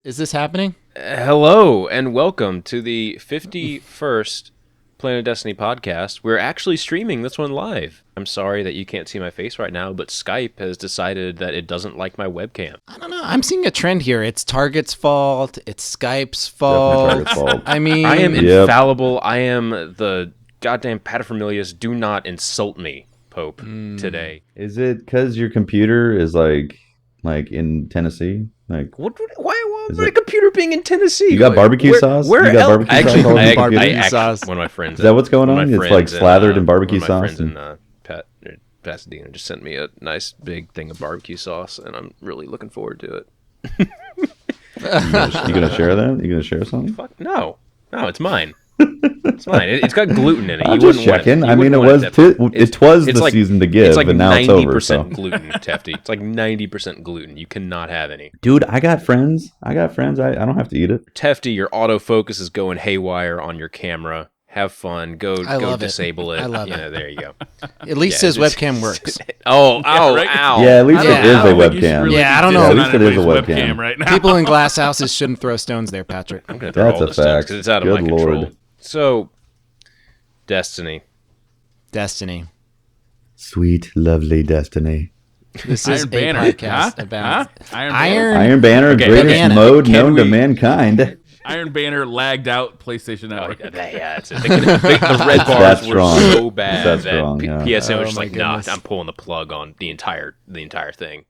Is this happening? Hello and welcome to the 51st PlanetDestiny podcast. We're actually streaming this one live. I'm sorry that you can't see my face right now, but Skype has decided that it doesn't like my webcam. I don't know. I'm seeing a trend here. It's Target's fault. It's Skype's Definitely fault. Target's fault. I mean, I am infallible. I am the goddamn paterfamilias. Do not insult me, Pope, today. Is it because your computer is like in Tennessee? Like, Why Is my it- computer being in Tennessee? You got barbecue sauce? Where You got else? barbecue sauce all over your computer? sauce. One of my friends. Is that what's going on? It's like slathered in barbecue one of my sauce friends in Pasadena just sent me a nice big thing of barbecue sauce, and I'm really looking forward to it. you gonna share that? You gonna share something? Fuck no, it's mine. It's mine. It's got gluten in it. I'm You just wouldn't want checking. you I mean, wouldn't it want was it's the like- season to give, It's like but now it's over. 90% So, gluten, Tefty. It's like 90% gluten. You cannot have any. dude, I got friends. I don't have to eat it. Tefty, your autofocus is going haywire on your camera. Have fun. Go love it. disable it. I love You it. know, there you go. at least Yeah, his it's- webcam works. Oh, ow, right? ow. Yeah, at least Yeah. it is I a don't think you should webcam. really Yeah, I be don't know. dissing At least it is a anybody's webcam. right now. People in glass houses shouldn't throw stones there, Patrick. I'm gonna throw That's all a this stuff fact. 'cause it's out of Good my control. Lord. So, Destiny. Destiny. Sweet, lovely Destiny. This is Iron a Banner. podcast Huh? about Iron Iron Banner, Okay, greatest Banner. mode Can known to we- mankind. Iron Banner lagged out PlayStation Oh, Network. yeah, it's it. The red bars That's were strong. so bad That's that strong, yeah. PSN was Oh just my like, nah, goodness. I'm pulling the plug on the entire thing.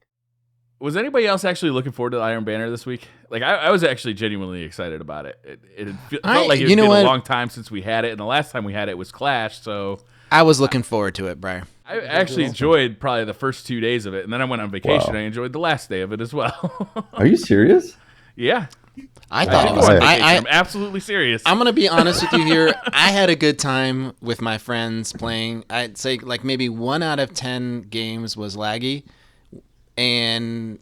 Was anybody else actually looking forward to the Iron Banner this week? Like, I was actually genuinely excited about it. It felt like it you had know been what? a long time since we had it, and the last time we had it was Clash, so I was looking forward to it, Briar. I actually enjoyed probably the first 2 days of it, and then I went on vacation. Wow. I enjoyed the last day of it as well. Are you serious? Yeah. I thought it Go was. on I- vacation. I, I'm absolutely serious. I'm gonna be honest with you here. I had a good time with my friends playing. I'd say like maybe 1 out of 10 games was laggy, and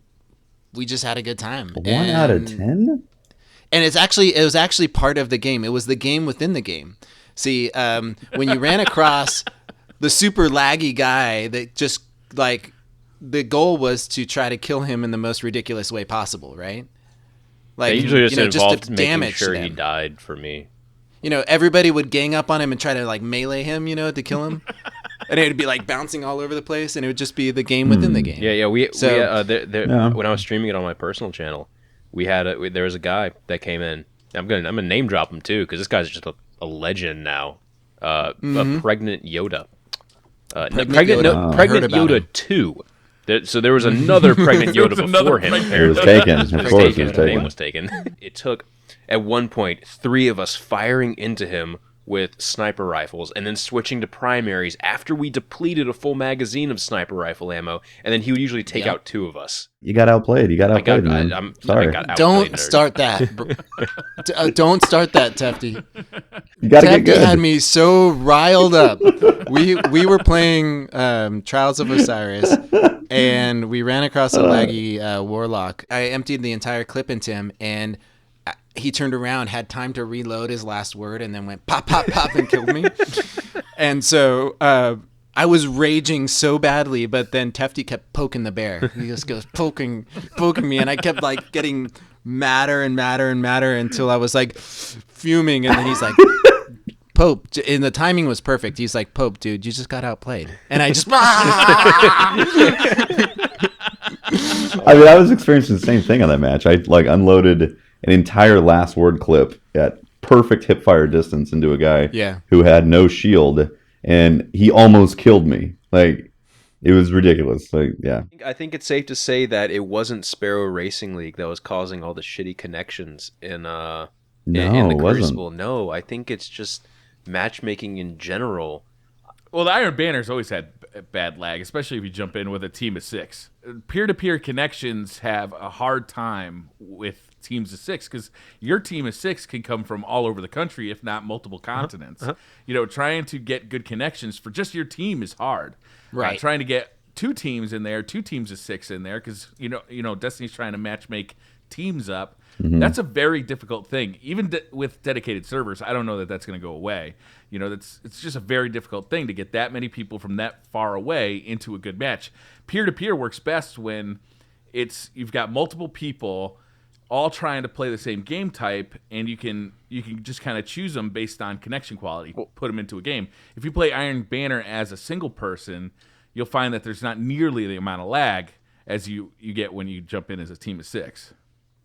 we just had a good time. 1 out of 10? And it was actually part of the game. It was the game within the game. See, when you ran across the super laggy guy, that just like the goal was to try to kill him in the most ridiculous way possible, right? Like They usually just to involved making damage sure he them. died for me. You know, everybody would gang up on him and try to like melee him, you know, to kill him. And it would be like bouncing all over the place, and it would just be the game within the game. Yeah. So- When I was streaming it on my personal channel, there was a guy that came in. I'm gonna name drop him too, because this guy's just a legend now. A pregnant Yoda. Pregnant Pregnant Yoda. I Pregnant heard about Yoda him. 2. So there was another pregnant There Yoda was another before him. pregnant It was Apparently. taken. It Of was course, taken. it was The name taken. was taken. It took, at one point, 3 of us firing into him with sniper rifles and then switching to primaries after we depleted a full magazine of sniper rifle ammo, and then he would usually take Yep. out 2 of us. You got outplayed. You got I got, outplayed, man. I'm Sorry. I got outplayed, Don't nerd. start that. Don't start that, Tefty. You got to get Tefty good. had me so riled up. We were playing Trials of Osiris, and we ran across a laggy warlock. I emptied the entire clip into him, and he turned around, had time to reload his last word, and then went pop, pop, pop, and killed me. And so I was raging so badly, but then Tefty kept poking the bear. He just goes poking me, and I kept like getting madder and madder and madder until I was like fuming, and then he's like, Pope, and the timing was perfect. He's like, Pope, dude, you just got outplayed. And I just, I mean, I was experiencing the same thing on that match. I like unloaded an entire last word clip at perfect hip fire distance into a guy Yeah. who had no shield, and he almost killed me. Like, it was ridiculous. Like, yeah. I think it's safe to say that it wasn't Sparrow Racing League that was causing all the shitty connections in the it wasn't. Crucible. No, I think it's just matchmaking in general. Well, the Iron Banner's always had bad lag, especially if you jump in with a team of 6. Peer-to-peer connections have a hard time with teams of 6 because your team of 6 can come from all over the country, if not multiple continents. You know, trying to get good connections for just your team is hard. Right. Trying to get 2 teams in there, 2 teams of 6 in there, because you know, Destiny's trying to match make teams up. That's a very difficult thing. Even with dedicated servers, I don't know that that's going to go away. You know, it's just a very difficult thing to get that many people from that far away into a good match. Peer-to-peer works best when you've got multiple people all trying to play the same game type, and you can just kind of choose them based on connection quality, put them into a game. If you play Iron Banner as a single person, you'll find that there's not nearly the amount of lag as you get when you jump in as a team of 6.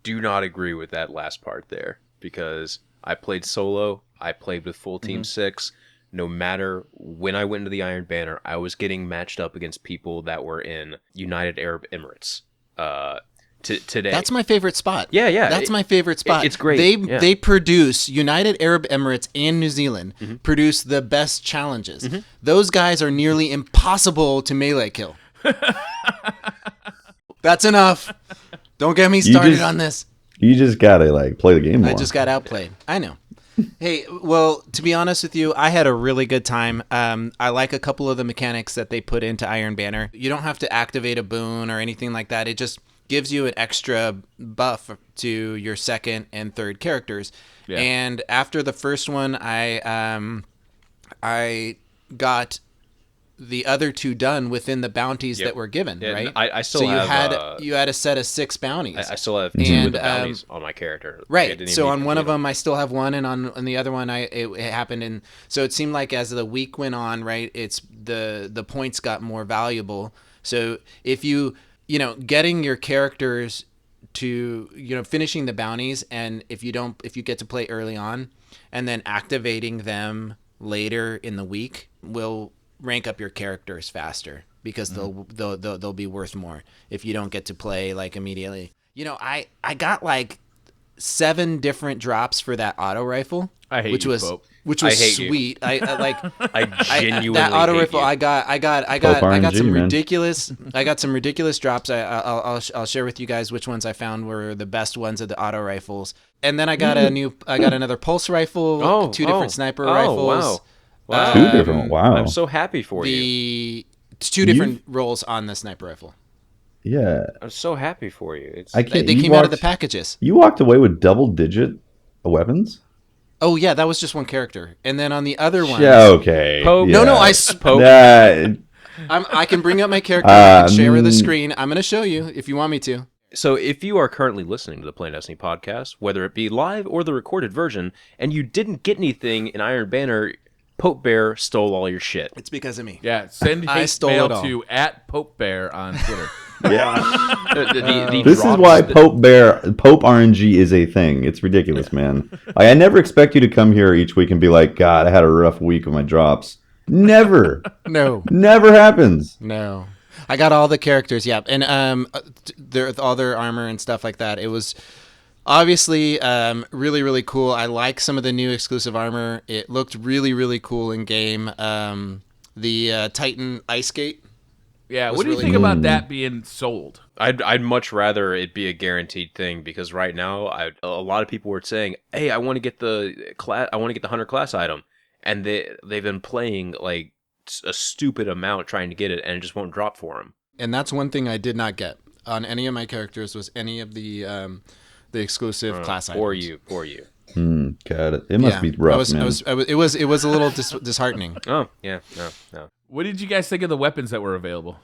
Do not agree with that last part there, because I played solo, I played with full team 6. No matter when I went into the Iron Banner, I was getting matched up against people that were in United Arab Emirates. Today, That's my favorite spot. Yeah. That's my favorite spot. It's great. They produce, United Arab Emirates and New Zealand produce the best challenges. Those guys are nearly impossible to melee kill. That's enough. Don't get me started on this. You just gotta like play the game more. I just got outplayed. I know. Hey, well, to be honest with you, I had a really good time. I like a couple of the mechanics that they put into Iron Banner. You don't have to activate a boon or anything like that. It just gives you an extra buff to your second and third characters. Yeah. And after the first one, I got the other 2 done within the bounties that were given, right? I still so have... you had a set of 6 bounties. I still have 2 of the bounties on my character. Right. So on one of them, I still have 1, and on the other one, it happened. And so it seemed like as the week went on, right, it's the points got more valuable. So if you getting your characters to, finishing the bounties, and if you get to play early on, and then activating them later in the week will rank up your characters faster, because they'll be worth more if you don't get to play like immediately. I got like 7 different drops for that auto rifle, which was sweet. I genuinely that auto rifle. you. I got some ridiculous drops. I'll share with you guys which ones I found were the best ones of the auto rifles. And then I got another pulse rifle, 2 different sniper rifles. Wow. 2 different. Wow. I'm so happy for you. 2 different rolls on the sniper rifle. Yeah. I'm so happy for you. They came out of the packages. You walked away with double-digit weapons? Oh yeah, that was just one character. And then on the other one, Yeah, okay. Pope. Yeah. No, I Pope. I can bring up my character and share the screen. I'm going to show you if you want me to. So if you are currently listening to the PlanetDestiny podcast, whether it be live or the recorded version, and you didn't get anything in Iron Banner, Pope Bear stole all your shit. It's because of me. Yeah, send hate mail to @PopeBear on Twitter. Yeah. This is why Pope RNG is a thing. It's ridiculous, man. I never expect you to come here each week and be like, God, I had a rough week with my drops. Never. No. Never happens. No. I got all the characters, yeah. And all their armor and stuff like that. It was obviously really, really cool. I like some of the new exclusive armor. It looked really, really cool in game. The Titan Ice Skate. Yeah, what do you think about that being sold? I'd much rather it be a guaranteed thing, because right now a lot of people were saying, "Hey, I want to get the Hunter class item," and they've been playing like a stupid amount trying to get it, and it just won't drop for them. And that's one thing I did not get on any of my characters, was any of the exclusive class items. For you. Got it. It must be rough, man. It was a little disheartening. Oh yeah, no. What did you guys think of the weapons that were available?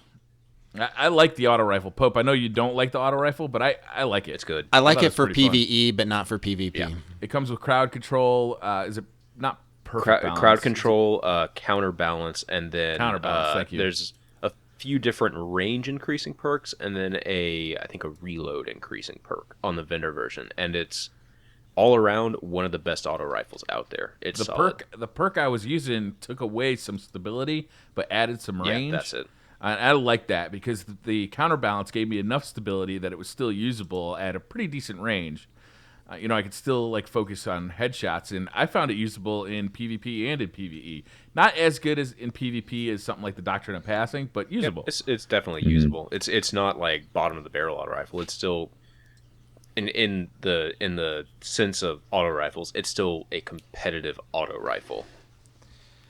I like the auto rifle. Pope, I know you don't like the auto rifle, but I like it. It's good. I like it for PvE, but not for PvP. Yeah. It comes with crowd control. Is it not perfect balance? Crowd control, counterbalance, and then thank you. There's a few different range increasing perks, and then I think a reload increasing perk on the vendor version, and it's all around one of the best auto rifles out there. It's solid. The perk I was using took away some stability, but added some range. Yeah, that's it. I like that, because the counterbalance gave me enough stability that it was still usable at a pretty decent range. I could still focus on headshots, and I found it usable in PvP and in PvE. Not as good as in PvP as something like the Doctrine of Passing, but usable. Yep, it's definitely usable. It's not like bottom of the barrel auto rifle. It's still in the sense of auto rifles, it's still a competitive auto rifle.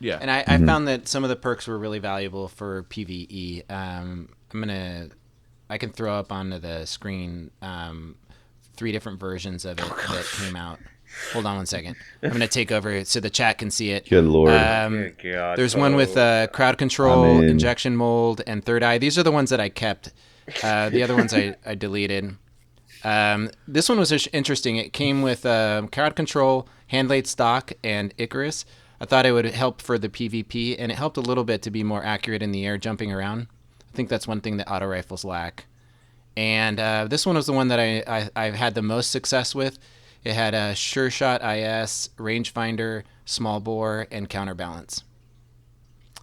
Yeah, and I found that some of the perks were really valuable for PvE. I can throw up onto the screen 3 different versions of it that came out. Hold on one second. I'm going to take over so the chat can see it. Good Lord. Good God. There's one with crowd control, injection mold, and third eye. These are the ones that I kept. The other ones I deleted. This one was interesting. It came with crowd control, hand-laid stock, and Icarus. I thought it would help for the PvP, and it helped a little bit to be more accurate in the air, jumping around. I think that's one thing that auto rifles lack. And this one was the one that I've had the most success with. It had a Sure Shot IS, rangefinder, small bore, and counterbalance.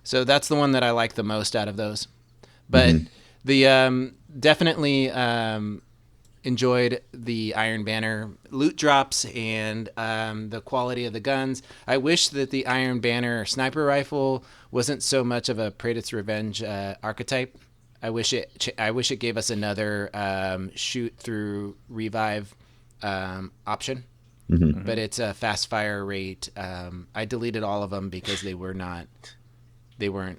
So that's the one that I like the most out of those. But the definitely enjoyed the Iron Banner loot drops and the quality of the guns. I wish that the Iron Banner sniper rifle wasn't so much of a Praetor's Revenge archetype. I wish it gave us another shoot through revive option. But it's a fast fire rate. I deleted all of them because they weren't going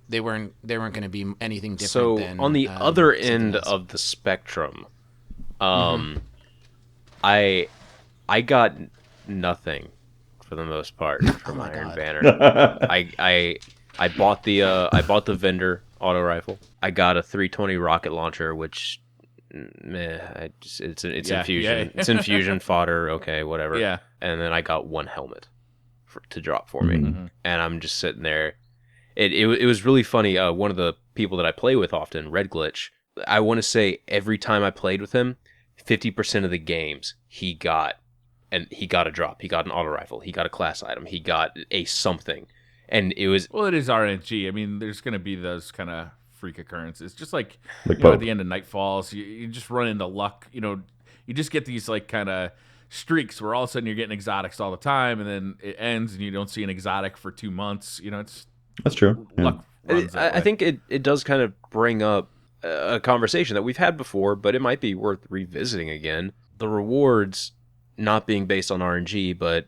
to be anything different. So than, on the other end of the spectrum, I got nothing for the most part from Iron Banner. I bought the vendor auto rifle. I got a 320 rocket launcher, which it's infusion. It's infusion fodder. Okay, whatever. Yeah. And then I got one helmet to drop for me, and I'm just sitting there. It was really funny. One of the people that I play with often, Red Glitch, I want to say every time I played with him, 50% of the games he got a drop. He got an auto rifle. He got a class item. He got a something, and it was Well, it is RNG. I mean, there's going to be those kind of freak occurrences. Just like Like at Pope. the end of Night Falls, you just run into luck. You just get these like kind of streaks where all of a sudden you're getting exotics all the time, and then it ends and you don't see an exotic for 2 months. It's That's true. Yeah. luck. runs that I way. think it does kind of bring up a conversation that we've had before, but it might be worth revisiting again. The rewards not being based on RNG, but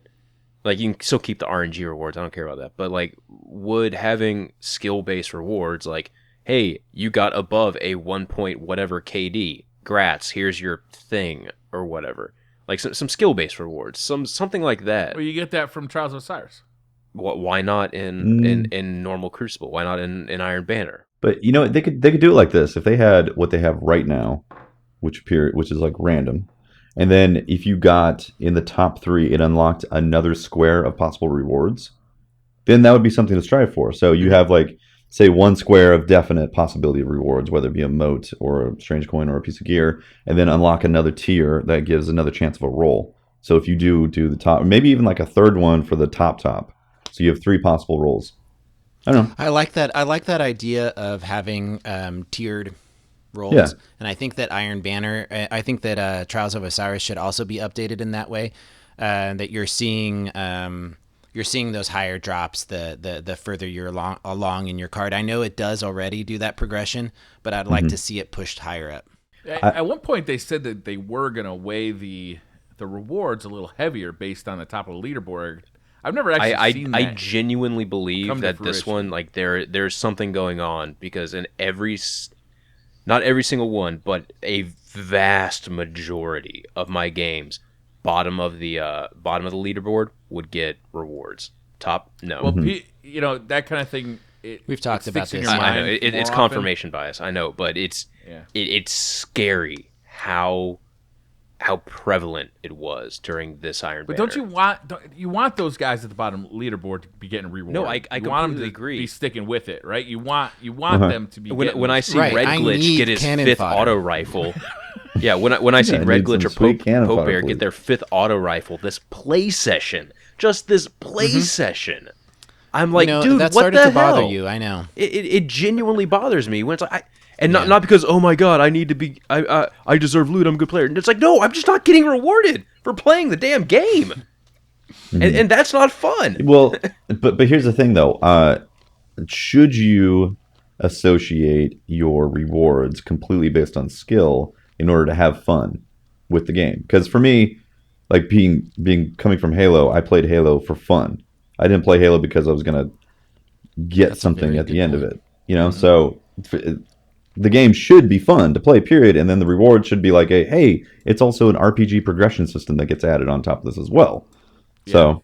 like you can still keep the RNG rewards. I don't care about that. But like, would having skill-based rewards, like, hey, you got above a 1 point whatever KD, grats, here's your thing or whatever. Like some skill-based rewards, something like that. Well, you get that from Trials of Osiris. Why not in normal Crucible? Why not in Iron Banner? But they could do it like this if they had what they have right now, which is like random, and then if you got in the top 3, it unlocked another square of possible rewards. Then that would be something to strive for. So you have like say 1 square of definite possibility of rewards, whether it be a moat or a strange coin or a piece of gear, and then unlock another tier that gives another chance of a roll. So if you do the top, maybe even like a third one for the top, so you have 3 possible rolls. I don't know. I like that idea of having tiered roles, Yeah. and I think that Iron Banner, I think that Trials of Osiris should also be updated in that way. That you're seeing those higher drops the further you're along in your card. I know it does already do that progression, but I'd like to see it pushed higher up. At one point, they said that they were going to weigh the rewards a little heavier based on the top of the leaderboard. I've never actually seen that. I genuinely believe come to that this fruition. one, like there's something going on, because in not every single one, but a vast majority of my games, bottom of the leaderboard would get rewards. Top, no. Well, that kind of thing. We've talked about sticks in this. your I know mind it's more confirmation bias. I know, but it's scary how prevalent it was during this Iron But Banner. don't you want those guys at the bottom leaderboard to be getting rewarded? No, I you want them completely to agree. be sticking with it, right? You want them to be. When I see Right, Red I Glitch need get his cannon 5th fodder. auto rifle, yeah. When I see Yeah, Red need some Glitch or sweet cannon Pope fodder, Bear please. get their 5th auto rifle, this play session, just this play session, I'm like, dude, that what started the to bother hell? you. I know. It genuinely bothers me when it's like, not because, oh my god, I need to be, I deserve loot, I'm a good player. And it's like, no, I'm just not getting rewarded for playing the damn game, and that's not fun. Well, but here's the thing though. Should you associate your rewards completely based on skill in order to have fun with the game? Because for me, like coming from Halo, I played Halo for fun. I didn't play Halo because I was gonna get That's a something very at the good end point. of it. So the game should be fun to play, period. And then the reward should be like, hey, it's also an RPG progression system that gets added on top of this as well. Yeah. So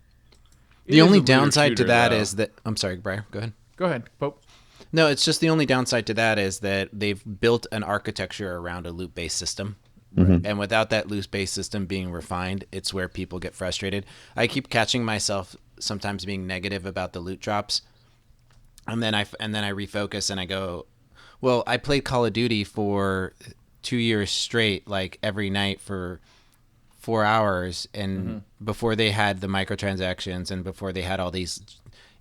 The only downside to that is that I'm sorry, Brian. Go ahead. Go ahead, Pope. No, it's just the only downside to that is that they've built an architecture around a loot-based system And without that loose base system being refined, it's where people get frustrated. I keep catching myself sometimes being negative about the loot drops, and then I refocus and I go, well, I played Call of Duty for 2 years straight, like every night for 4 hours, and before they had the microtransactions and before they had all these,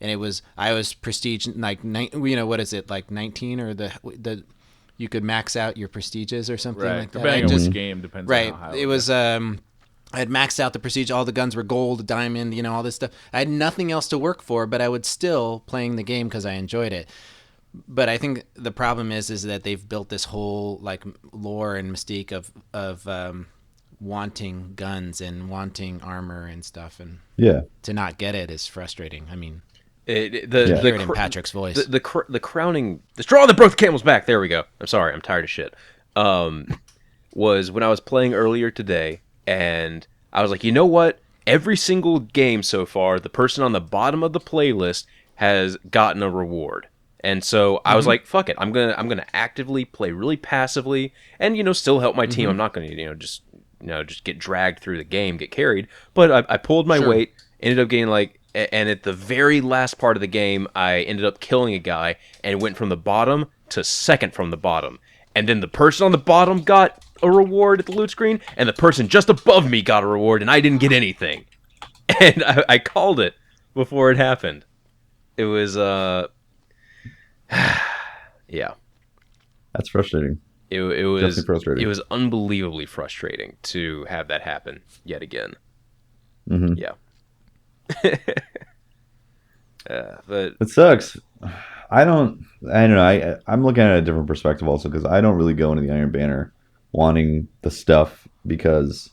and I was prestige like what is it, like 19, or the you could max out your prestiges or something like that. Depending on which game, depends on how high it was. I had maxed out the prestige. All the guns were gold, diamond, all this stuff. I had nothing else to work for, but I would still playing the game because I enjoyed it. But I think the problem is that they've built this whole like lore and mystique of wanting guns and wanting armor and stuff, and to not get it is frustrating. I mean, hear it in Patrick's voice. The straw that broke the camel's back. There we go. I'm sorry. I'm tired of shit. Was when I was playing earlier today, and I was like, you know what? Every single game so far, the person on the bottom of the playlist has gotten a reward. And so I was like, fuck it. I'm gonna actively play really passively, and still help my team. I'm not gonna just get dragged through the game, get carried. But I pulled my weight, ended up getting and at the very last part of the game, I ended up killing a guy and went from the bottom to second from the bottom. And then the person on the bottom got a reward at the loot screen, and the person just above me got a reward, and I didn't get anything. And I called it before it happened. It was, yeah. That's frustrating. It was definitely frustrating. It was unbelievably frustrating to have that happen yet again. Yeah. But it sucks. I don't know. I'm looking at a different perspective also, because I don't really go into the Iron Banner wanting the stuff, because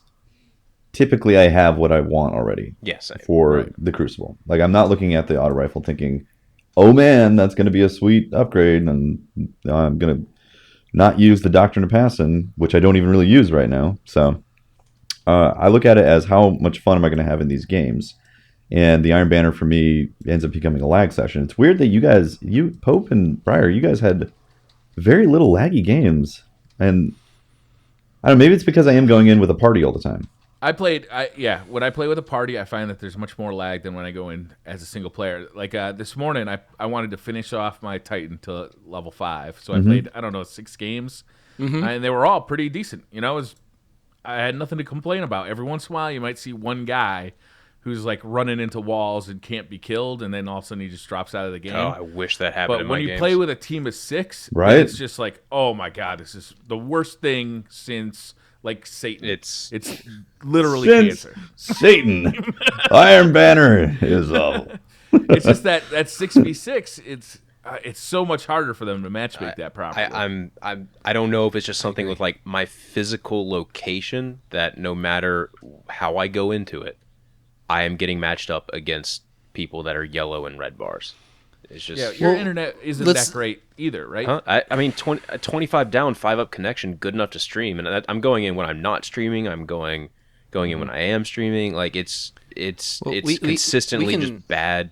typically I have what I want already. Yes, for the Crucible. Like, I'm not looking at the auto rifle thinking, oh man, that's going to be a sweet upgrade, and I'm going to not use the Doctrine of Passion, which I don't even really use right now. So I look at it as, how much fun am I going to have in these games? And the Iron Banner for me ends up becoming a lag session. It's weird that you Pope and Briar, you guys had very little laggy games. And I don't know, maybe it's because I am going in with a party all the time. When I play with a party, I find that there's much more lag than when I go in as a single player. Like this morning, I wanted to finish off my Titan to level 5. So I played, 6 games. And they were all pretty decent. I had nothing to complain about. Every once in a while, you might see one guy who's like running into walls and can't be killed, and then all of a sudden he just drops out of the game. Oh, I wish that happened in my games. But when you play with a team of 6, right, it's just like, oh my god, this is the worst thing since like Satan. It's literally cancer. Satan. Iron Banner is awful. It's just that 6v6. It's so much harder for them to matchmake that properly. I don't know if it's just something with like my physical location, that no matter how I go into it, I am getting matched up against people that are yellow and red bars. It's just your internet isn't that great either, right? Huh? I mean, 25 down, 5 up connection, good enough to stream, and I'm going in when I'm not streaming. I'm going in when I am streaming. Like it's consistently just bad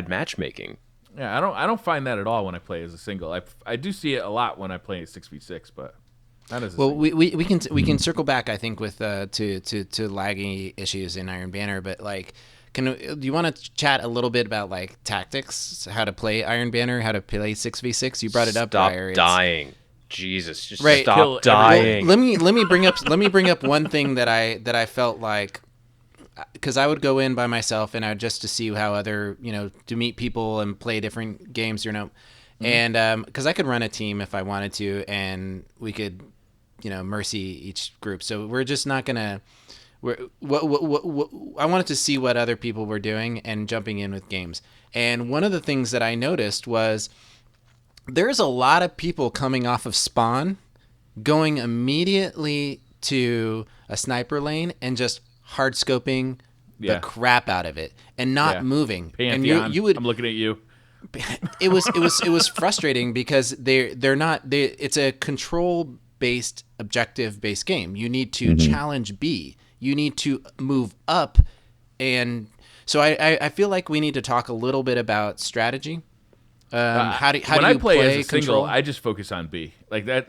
matchmaking. Yeah, I don't find that at all when I play as a single. I do see it a lot when I play 6v6, but not as a single. we can circle back, I think, with to laggy issues in Iron Banner, but like, do you want to chat a little bit about like tactics, how to play Iron Banner, how to play 6v6? You brought it up. Stop Briar. dying, Jesus! Just right. Stop dying. Well, let me bring up one thing that I felt like, because I would go in by myself and just to see how other, to meet people and play different games, and because I could run a team if I wanted to, and we could, mercy each group. So we're just not gonna. I wanted to see what other people were doing and jumping in with games. And one of the things that I noticed was there's a lot of people coming off of spawn, going immediately to a sniper lane and just hard scoping the crap out of it and not moving. Pantheon, and you would. I'm looking at you. It was frustrating because they're not. It's a control based, objective based game. You need to challenge B. You need to move up, and so I feel like we need to talk a little bit about strategy. How do you when I play as a control? single, I just focus on B. Like that.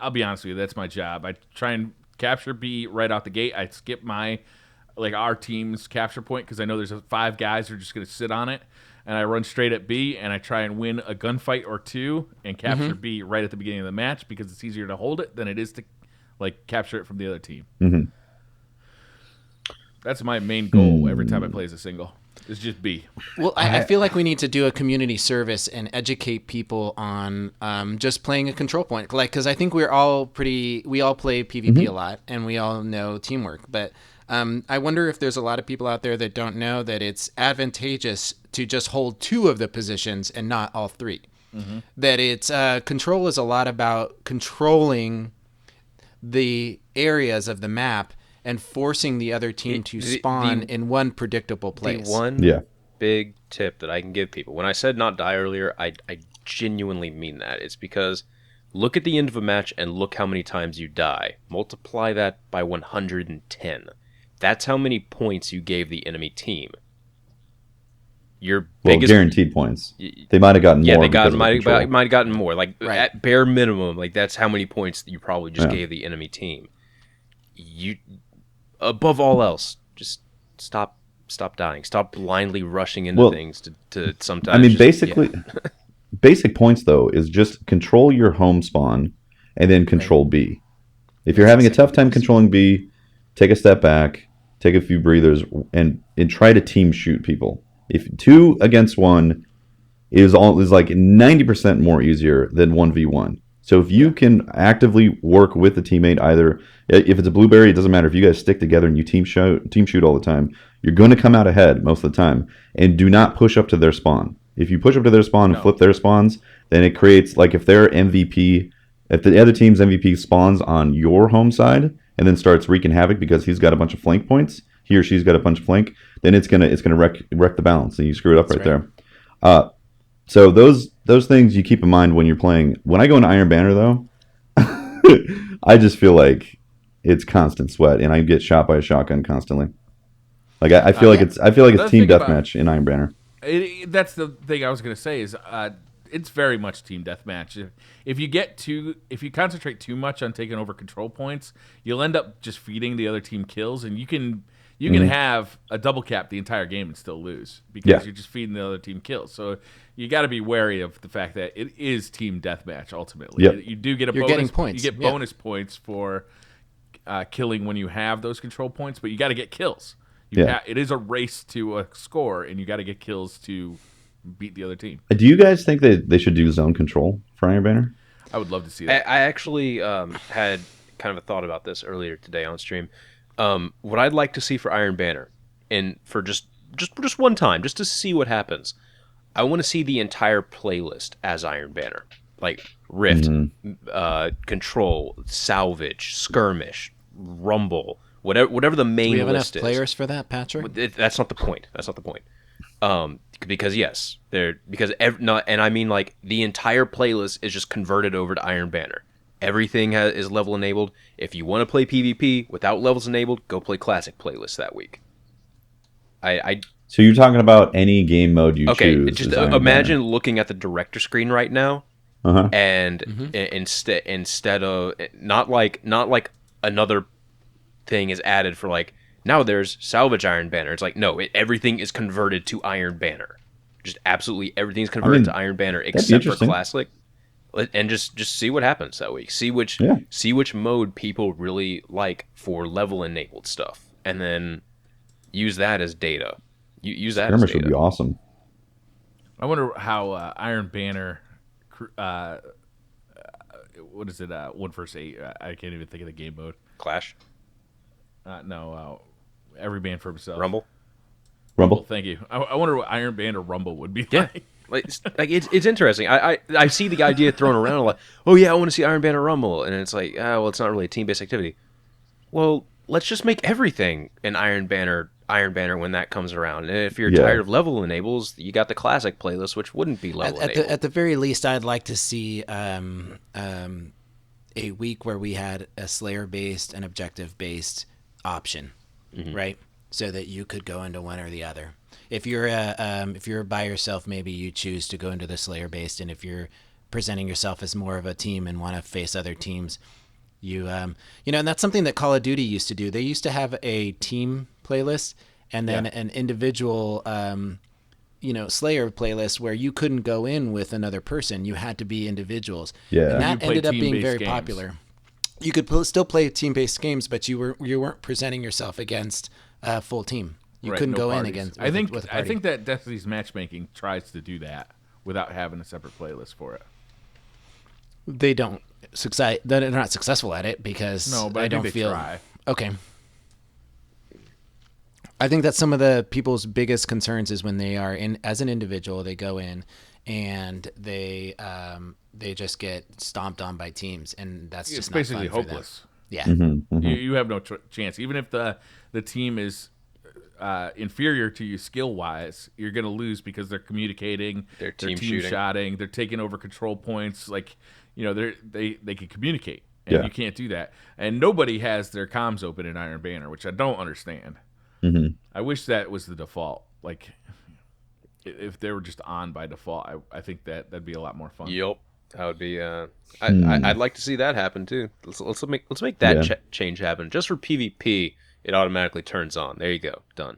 I'll be honest with you, that's my job. I try and capture B right out the gate. I skip our team's capture point because I know there's 5 guys who are just going to sit on it, and I run straight at B and I try and win a gunfight or 2 and capture B right at the beginning of the match because it's easier to hold it than it is to capture it from the other team. Mm-hmm. That's my main goal every time I play as a single. It's just B. Well, I feel like we need to do a community service and educate people on just playing a control point. Because I think we all play PvP a lot, and we all know teamwork. But I wonder if there's a lot of people out there that don't know that it's advantageous to just hold 2 of the positions and not all 3. Mm-hmm. That it's control is a lot about controlling the areas of the map and forcing the other team to spawn in one predictable place. The one big tip that I can give people, when I said not die earlier, I genuinely mean that. It's because look at the end of a match and look how many times you die. Multiply that by 110. That's how many points you gave the enemy team. Your biggest guaranteed points. They might have gotten more. Yeah, they might have gotten more. At bare minimum, that's how many points that you probably just gave the enemy team. You, above all else, just stop dying. Stop blindly rushing into things to sometimes. I mean, basic points though is just control your home spawn and then control B. If you're having a tough time controlling B, take a step back, take a few breathers, and try to team shoot people. If 2 against 1 is 90% more easier than 1v1. So if you can actively work with a teammate, either if it's a blueberry, it doesn't matter. If you guys stick together and you team shoot all the time, you're going to come out ahead most of the time. And do not push up to their spawn. If you push up to their spawn and flip their spawns, then it creates if their MVP, if the other team's MVP spawns on your home side and then starts wreaking havoc because he's got a bunch of flank points, he or she's got a bunch of flank, then it's gonna wreck the balance and you screw it up there. So those things you keep in mind when you're playing. When I go into Iron Banner though, I just feel like it's constant sweat and I get shot by a shotgun constantly. I feel like it's team deathmatch in Iron Banner. That's the thing I was gonna say is it's very much team deathmatch. If you concentrate too much on taking over control points, you'll end up just feeding the other team kills, and you can have a double cap the entire game and still lose because you're just feeding the other team kills. So you got to be wary of the fact that it is team deathmatch ultimately. Yep. You do get getting points. You get bonus points for killing when you have those control points, but you got to get kills. It is a race to a score, and you got to get kills to beat the other team. Do you guys think that they should do zone control for Iron Banner? I would love to see that. I actually had kind of a thought about this earlier today on stream. What I'd like to see for Iron Banner, and for just one time, just to see what happens, I want to see the entire playlist as Iron Banner, like Rift, Control, Salvage, Skirmish, Rumble, whatever the main list is. Do we have enough players for that, Patrick? That's not the point. Because yes, and I mean the entire playlist is just converted over to Iron Banner. Everything is level enabled. If you want to play PvP without levels enabled, go play Classic playlist that week. So you're talking about any game mode you choose. Okay, just imagine looking at the director screen right now, and instead of not like another thing is added for now there's Salvage Iron Banner. It's no, everything is converted to Iron Banner. Just absolutely everything's converted to Iron Banner except for Classic. And just see what happens that week. See which mode people really like for level enabled stuff, and then use that as data. Use that as data. Skirmish would be awesome. I wonder how Iron Banner. What is it? 1 vs. 8. I can't even think of the game mode. Clash. No. Every man for himself. Rumble. Thank you. I wonder what Iron Banner Rumble would be like. It's interesting. I see the idea thrown around oh yeah, I want to see Iron Banner Rumble, and it's it's not really a team based activity. Well, let's just make everything an Iron Banner when that comes around. And if you're tired of level enables, you got the Classic playlist, which wouldn't be level enabled. At the very least, I'd like to see a week where we had a Slayer based and objective based option, right? So that you could go into one or the other. If you're by yourself, maybe you choose to go into the Slayer based, and if you're presenting yourself as more of a team and want to face other teams, And that's something that Call of Duty used to do. They used to have a team playlist and then an individual, Slayer playlist where you couldn't go in with another person. You had to be individuals. Yeah. And that ended up being team-based very games. popular. You could still play team-based games, but you weren't presenting yourself against a full team. You couldn't go in against. I think with a party. that Destiny's matchmaking tries to do that without having a separate playlist for it. They don't succeed. They're not successful at it because But I don't think they feel try. okay. I think that some of the people's biggest concerns is when they are in as an individual, they go in and they just get stomped on by teams, and that's It's just basically not fun for them. hopeless. Yeah, You have no chance. Even if the team is inferior to you skill wise, you're going to lose because they're communicating, They're team shooting. shotting, they're taking over control points. Like they can communicate, and you can't do that. And nobody has their comms open in Iron Banner, which I don't understand. I wish that was the default. Like if they were just on by default, I think that'd be a lot more fun. Yep, that would be. I'd like to see that happen too. Let's make that change happen. Just for PvP, it automatically turns on. There you go, done.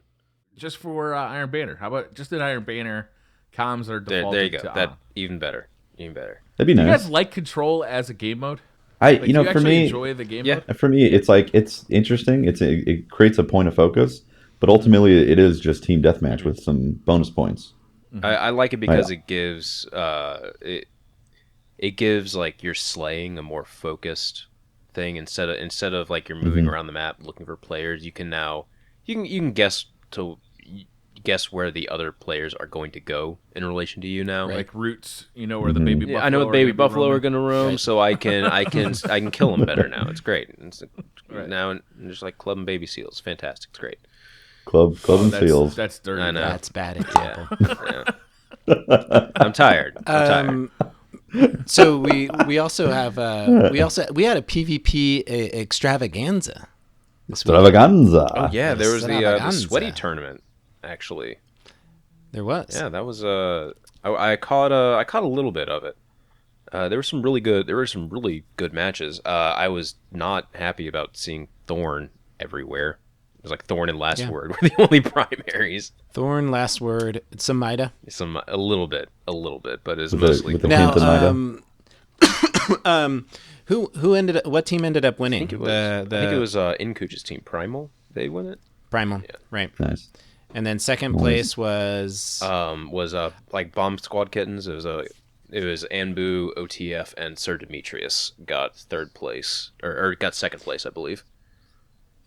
Just for Iron Banner. How about just in Iron Banner, comms are defaulted There you go. to That on. even better. Even better. That'd be Do you nice. guys like Control as a game mode? I Like, do you for actually me, enjoy the game mode? for me, it's like it's interesting. It creates a point of focus, but ultimately, it is just team deathmatch with some bonus points. I like it because it gives it gives like your slaying a more focused thing instead of like you're moving around the map looking for players. You can guess where the other players are going to go in relation to you now. Like routes, where the baby buffalo. I know the baby buffalo are going going to roam, so I can kill them better now. It's great. Now and just like club and baby seals, fantastic. It's great. Club and seals. That's dirty. I know. that's a bad example. Yeah. I'm tired. So we also have we had a PvP extravaganza. This week. Extravaganza. Oh yeah, there was the Extravaganza. sweaty tournament actually. There was. Yeah, that was I caught a little bit of it. There were some really good matches. I was not happy about seeing Thorn everywhere. It was like Thorn and Last Word were the only primaries. Thorn, Last Word, some Mida. A little bit, but it's With mostly the Thorn. hint of Mida. What team ended up winning? I think it was Inkuch's team, Primal. They won it. Primal, right? Nice. And then second place was like Bomb Squad Kittens. It was Anbu, OTF, and Sir Demetrius got third place or got second place, I believe.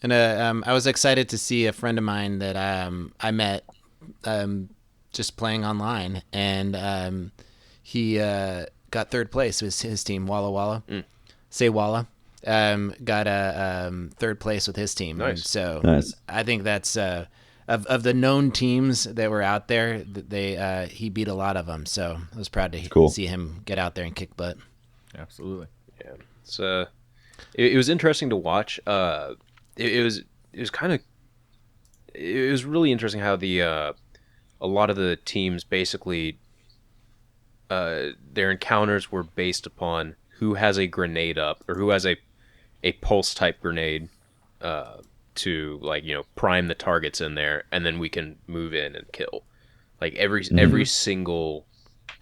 And I was excited to see a friend of mine that I met just playing online, and he got third place with his team, Walla Walla. Say Walla. Got a third place with his team. Nice. And so Nice. I think that's of the known teams that were out there, he beat a lot of them. So I was proud to see him get out there and kick butt. Absolutely. Yeah, it was interesting to watch. It was really interesting how a lot of the teams basically their encounters were based upon who has a grenade up or who has a pulse type grenade to prime the targets in there, and then we can move in and kill. Like every single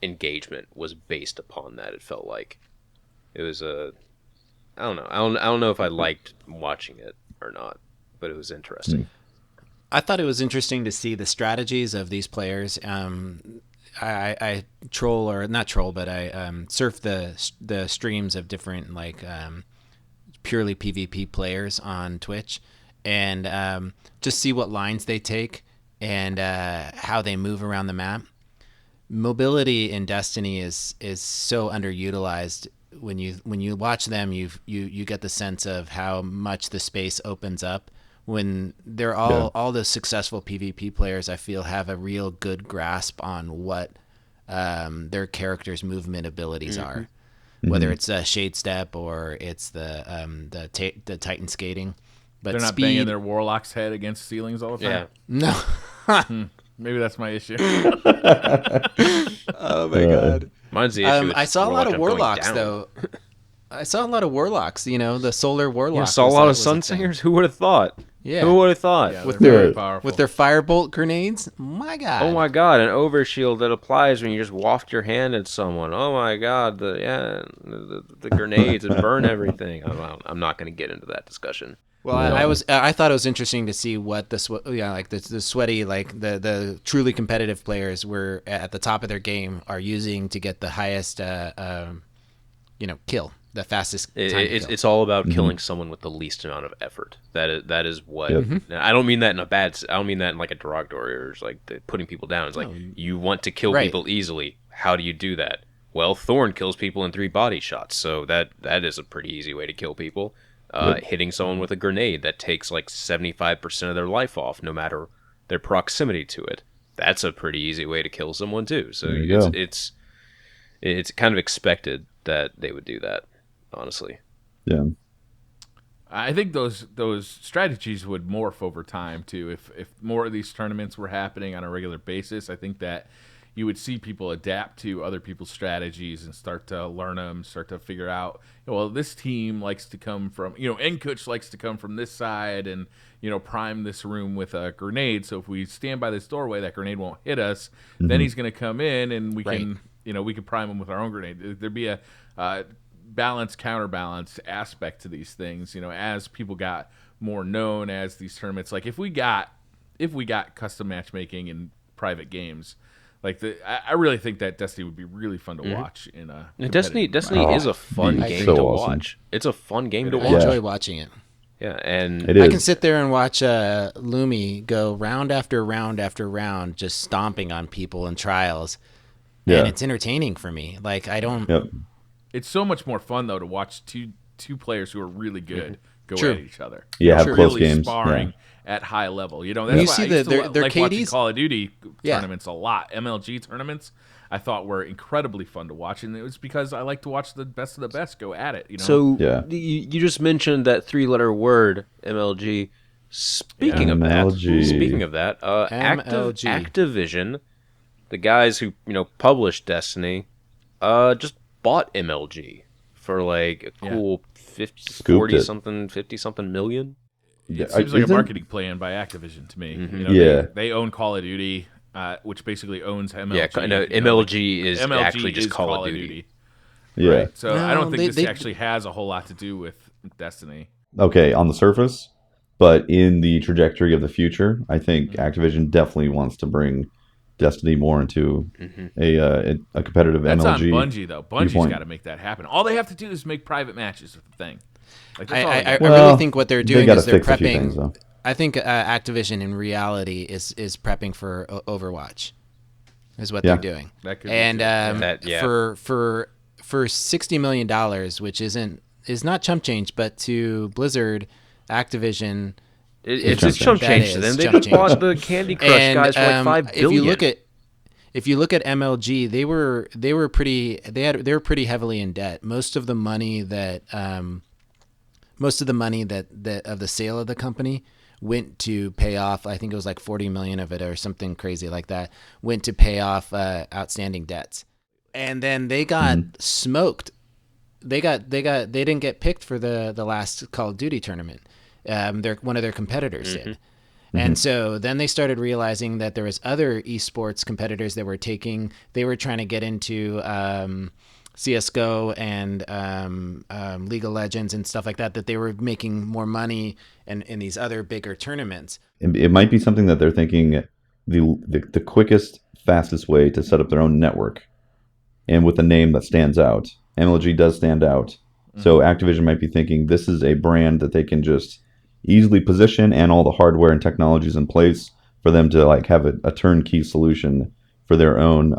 engagement was based upon that. It felt like it was I don't know. I don't know if I liked watching it or not, but it was interesting. I thought it was interesting to see the strategies of these players. I troll, or not troll, but I surf the streams of different purely PvP players on Twitch, and just see what lines they take and how they move around the map. Mobility in Destiny is so underutilized. When you watch them, you get the sense of how much the space opens up. When they're all the successful PvP players, I feel, have a real good grasp on what their characters' movement abilities are, whether it's a shade step or it's the Titan skating. But They're not banging their warlock's head against ceilings all the time. No. Maybe that's my issue. Oh my god. Mine's the issue. I saw a lot of warlocks though. I saw a lot of warlocks. The solar warlock. Yeah, saw a lot of sun singers. Who would have thought? Yeah. Who would have thought? Yeah, with they're their very powerful. with their firebolt grenades. My God. Oh my God! An overshield that applies when you just waft your hand at someone. Oh my God! The grenades and burn everything. I'm not going to get into that discussion. Well, I thought it was interesting to see what the sweaty, like the truly competitive players were at the top of their game are using to get the highest kill, the fastest time to kill. It's all about killing someone with the least amount of effort. That is what. I don't mean that in I don't mean that in like a derogatory or like putting people down. It's like you want to kill people easily. How do you do that? Well, Thorn kills people in 3 body shots, so that is a pretty easy way to kill people. Hitting someone with a grenade that takes like 75% of their life off, no matter their proximity to it. That's a pretty easy way to kill someone too. So it's kind of expected that they would do that, honestly. Yeah. I think those strategies would morph over time too. If more of these tournaments were happening on a regular basis, I think that you would see people adapt to other people's strategies and start to learn them, start to figure out, well, this team likes to come from, Enkuch likes to come from this side and, prime this room with a grenade. So if we stand by this doorway, that grenade won't hit us. Then he's going to come in and we can, we can prime him with our own grenade. Thered be a balance, counterbalance aspect to these things, as people got more known as these tournaments. Like if we got custom matchmaking and private games, like I really think that Destiny would be really fun to watch in a Destiny is a fun game to watch. It's a fun game to watch. I enjoy watching it. Yeah, and I can sit there and watch Lumi go round after round after round, just stomping on people in trials, and it's entertaining for me. Like I don't. Yep. It's so much more fun though to watch two players who are really good go at each other. Yeah, have close really games. sparring at high level. That's why see I used to their like watching KDs? Call of Duty tournaments a lot. MLG tournaments I thought were incredibly fun to watch, and it was because I like to watch the best of the best go at it. So you just mentioned that 3-letter word MLG. Speaking of that, MLG. Activision, the guys who published Destiny, just bought MLG for like a cool 50 something million. It seems like a marketing plan by Activision to me. They own Call of Duty, which basically owns MLG. Yeah, no, MLG is actually just Call of Duty. Yeah. Right? So I don't think this actually has a whole lot to do with Destiny. Okay, on the surface, but in the trajectory of the future, I think Activision definitely wants to bring Destiny more into a competitive That's MLG. on Bungie, though. Bungie's got to make that happen. All they have to do is make private matches with the thing. Like, I really think what they're doing is they're fix a few things, prepping. though. I think Activision in reality is prepping for Overwatch, is what they're doing. That could and be for $60 million, which is not chump change, but to Blizzard, Activision, it's chump change to them. They bought the Candy Crush guys for like $5 billion. If you look at MLG, they were pretty heavily in debt. Most of the money that of the sale of the company went to pay off. I think it was like 40 million of it or something crazy like that. Went to pay off outstanding debts, and then they got smoked. They didn't get picked for the last Call of Duty tournament. One of their competitors did. And so then they started realizing that there was other esports competitors that they were trying to get into CSGO and League of Legends and stuff like that they were making more money in these other bigger tournaments. It might be something that they're thinking the quickest, fastest way to set up their own network, and with a name that stands out. MLG does stand out. So Activision might be thinking this is a brand that they can just easily position and all the hardware and technologies in place for them to like have a turnkey solution for their own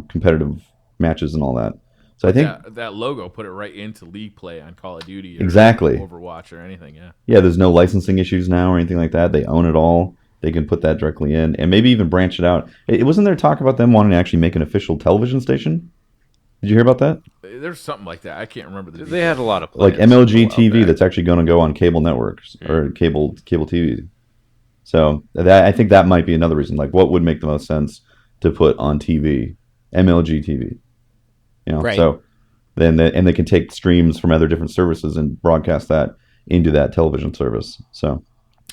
competitive matches and all that. So I think that logo put it right into League play on Call of Duty or exactly Overwatch or anything. Yeah, there's no licensing issues now or anything like that. They own it all. They can put that directly in and maybe even branch it out. It wasn't there talk about them wanting to actually make an official television station? Did you hear about that? There's something like that. I can't remember the details. They had a lot of plans like MLG TV that's actually going to go on cable networks or cable TV. So I think that might be another reason. Like, what would make the most sense to put on TV? MLG TV. Right. So and they can take streams from other different services and broadcast that into that television service. So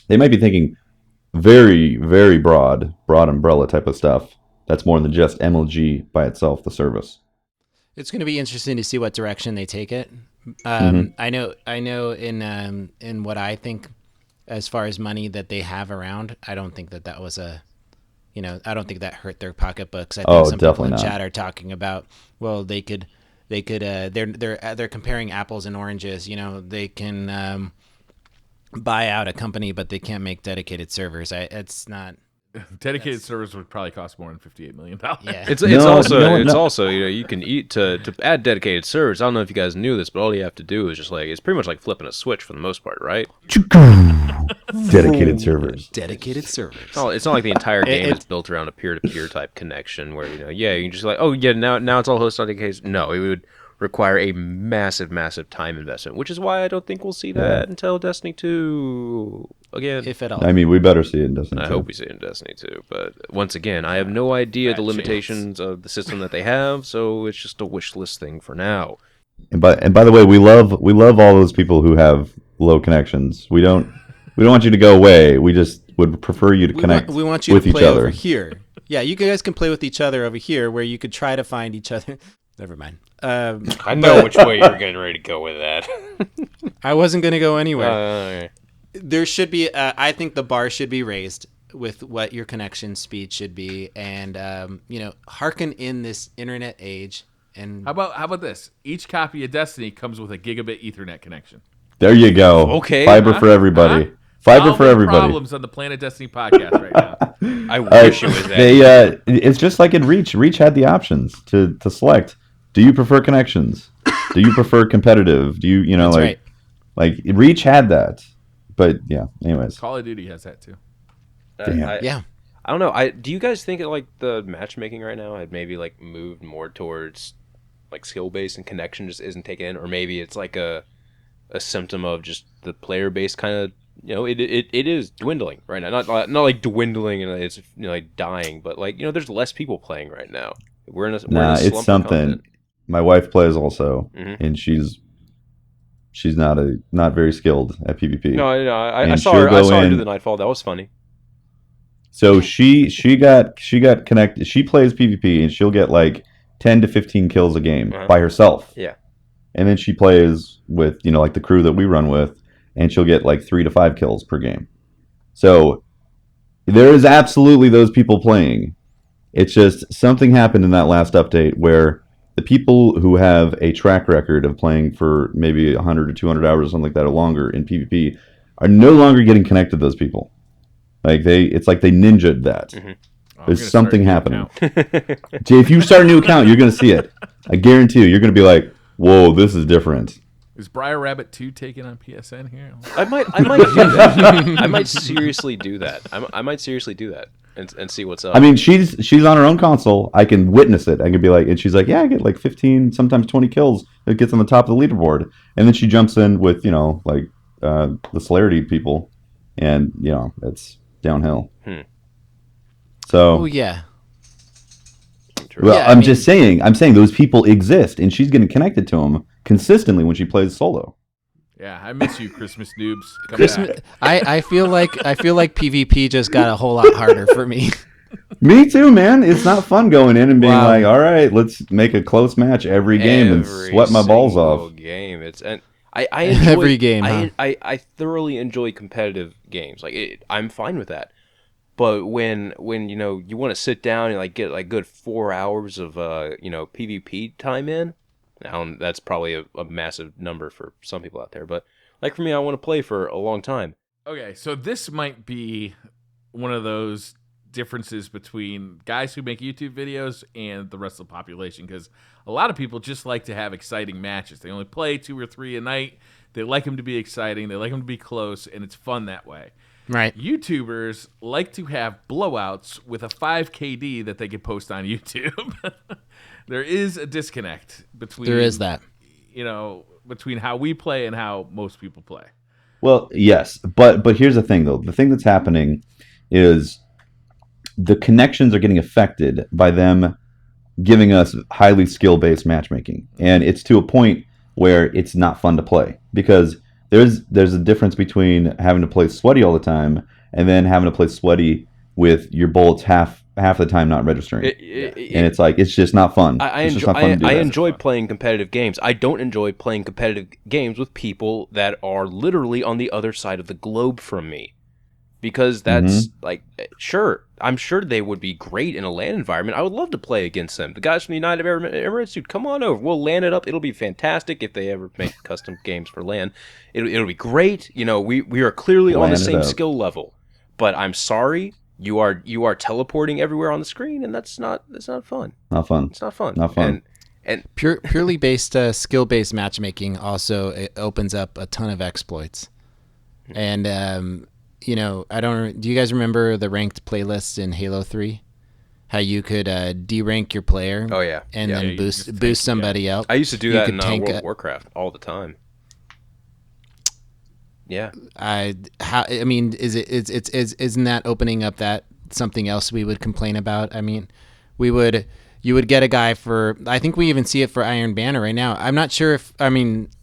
they might be thinking very, very broad umbrella type of stuff. That's more than just MLG by itself, the service. It's going to be interesting to see what direction they take it. I know in what I think as far as money that they have around, I don't think that was I don't think that hurt their pocketbooks. I think some people in chat are talking about, well, they're comparing apples and oranges. They can buy out a company, but they can't make dedicated servers. It's not. Dedicated servers would probably cost more than $58 million. Yeah. It's also you can eat to add dedicated servers. I don't know if you guys knew this, but all you have to do is just it's pretty much like flipping a switch for the most part, right? Dedicated servers. Dedicated servers. It's not like the entire game is built around a peer-to-peer type connection where you can just now it's all hosted on dedicated. No, it would require a massive time investment, which is why I don't think we'll see that until Destiny 2 again, if at all. I mean, we better see it in Destiny 2. I hope we see it in Destiny 2, but once again, I have no idea the limitations of the system that they have, so it's just a wish list thing for now. And by the way, we love all those people who have low connections. We don't want you to go away. We just would prefer you to connect. We want you with to play each other over here. Yeah, you guys can play with each other over here, where you could try to find each other. Never mind. I know which way you're getting ready to go with that. I wasn't going to go anywhere. There should be, I think the bar should be raised with what your connection speed should be, and hearken in this internet age. And how about this? Each copy of Destiny comes with a gigabit Ethernet connection. There you go. Okay. Fiber for everybody. Fiber for everybody. Problems on the Planet Destiny podcast right now. I wish it was that. It's just like in Reach. Reach had the options to select. Do you prefer connections? Do you prefer competitive? Do you That's right. like Reach had that? But yeah. Anyways, Call of Duty has that too. Yeah. I don't know. Do you guys think that the matchmaking right now had maybe moved more towards skill based and connection just isn't taken in, or maybe it's like a symptom of just the player base kind of it is dwindling right now. Not like dwindling and it's dying, but there's less people playing right now. We're in a slump it's something. content. My wife plays also, Mm-hmm. and she's not very skilled at PvP. No, I saw her do the Nightfall. That was funny. So she got connected. She plays PvP, and she'll get 10 to 15 kills a game by herself. Yeah. And then she plays with the crew that we run with, and she'll get 3 to 5 kills per game. So there is absolutely those people playing. It's just something happened in that last update where the people who have a track record of playing for maybe 100 or 200 hours or something like that or longer in PvP are no longer getting connected to those people. It's like they ninja'd that. Mm-hmm. There's something happening. Jay, if you start a new account, you're going to see it. I guarantee you. You're going to be like, whoa, this is different. Is Briar Rabbit 2 taken on PSN here? I might do that. I might seriously do that. I might seriously do that and see what's up. I mean, she's on her own console. I can witness it. I can be like, and she's like, yeah, I get 15, sometimes 20 kills. It gets on the top of the leaderboard, and then she jumps in with the celerity people, and it's downhill. So. Oh yeah. Well, yeah, I'm saying those people exist, and she's getting connected to them consistently when she plays solo. Yeah, I miss you, Christmas noobs. Back. I feel like PvP just got a whole lot harder for me. Me too, man. It's not fun going in and being like, all right, let's make a close match every game and sweat my balls off. Game. I enjoy, every game. I thoroughly enjoy competitive games. I'm fine with that. But when you want to sit down and get good 4 hours of PvP time in, now that's probably a massive number for some people out there. But for me, I want to play for a long time. Okay, so this might be one of those differences between guys who make YouTube videos and the rest of the population, because a lot of people just like to have exciting matches. They only play 2 or 3 a night. They like them to be exciting. They like them to be close, and it's fun that way. Right. YouTubers like to have blowouts with a 5 KD that they can post on YouTube. There is a disconnect between between how we play and how most people play. Well, yes, but here's the thing though. The thing that's happening is the connections are getting affected by them giving us highly skill-based matchmaking. And it's to a point where it's not fun to play because there's a difference between having to play sweaty all the time and then having to play sweaty with your bullets half the time not registering. And it's like, it's just not fun. I enjoy playing competitive games. I don't enjoy playing competitive games with people that are literally on the other side of the globe from me. Because that's like, sure, I'm sure they would be great in a LAN environment. I would love to play against them. The guys from the United Arab Emirates, dude, come on over. We'll LAN it up. It'll be fantastic if they ever make custom games for LAN. It'll be great. You know, we are clearly on the same skill level. But I'm sorry, you are teleporting everywhere on the screen, and that's not fun. Not fun. It's not fun. Not fun. And purely based skill-based matchmaking also it opens up a ton of exploits. And you know, do you guys remember the ranked playlists in Halo 3? How you could derank your player and then boost somebody else. I used to do that in World of Warcraft all the time. Yeah. Isn't that opening up that something else we would complain about? I mean, you would get a guy for, I think we even see it for Iron Banner right now. I'm not sure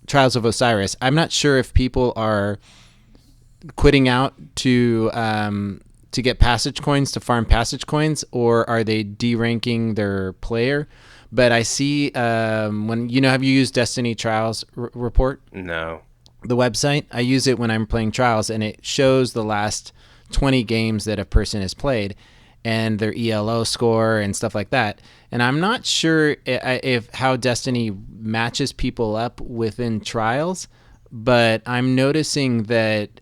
Trials of Osiris. I'm not sure if people are quitting out to get passage coins, to farm passage coins, or are they deranking their player? But I see have you used Destiny Trials report? No. The website? I use it when I'm playing Trials, and it shows the last 20 games that a person has played and their ELO score and stuff like that. And I'm not sure if how Destiny matches people up within Trials, but I'm noticing that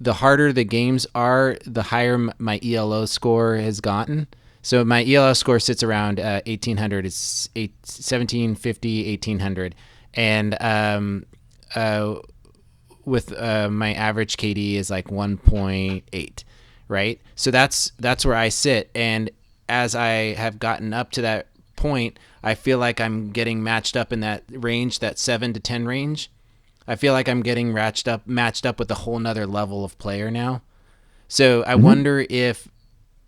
the harder the games are, the higher my ELO score has gotten. So my ELO score sits around 1800. It's 1750, 1800. And with my average KD is like 1.8, right? So that's where I sit. And as I have gotten up to that point, I feel like I'm getting matched up in that range, that 7 to 10 range. I feel like I'm getting matched up with a whole nother level of player now. So I wonder if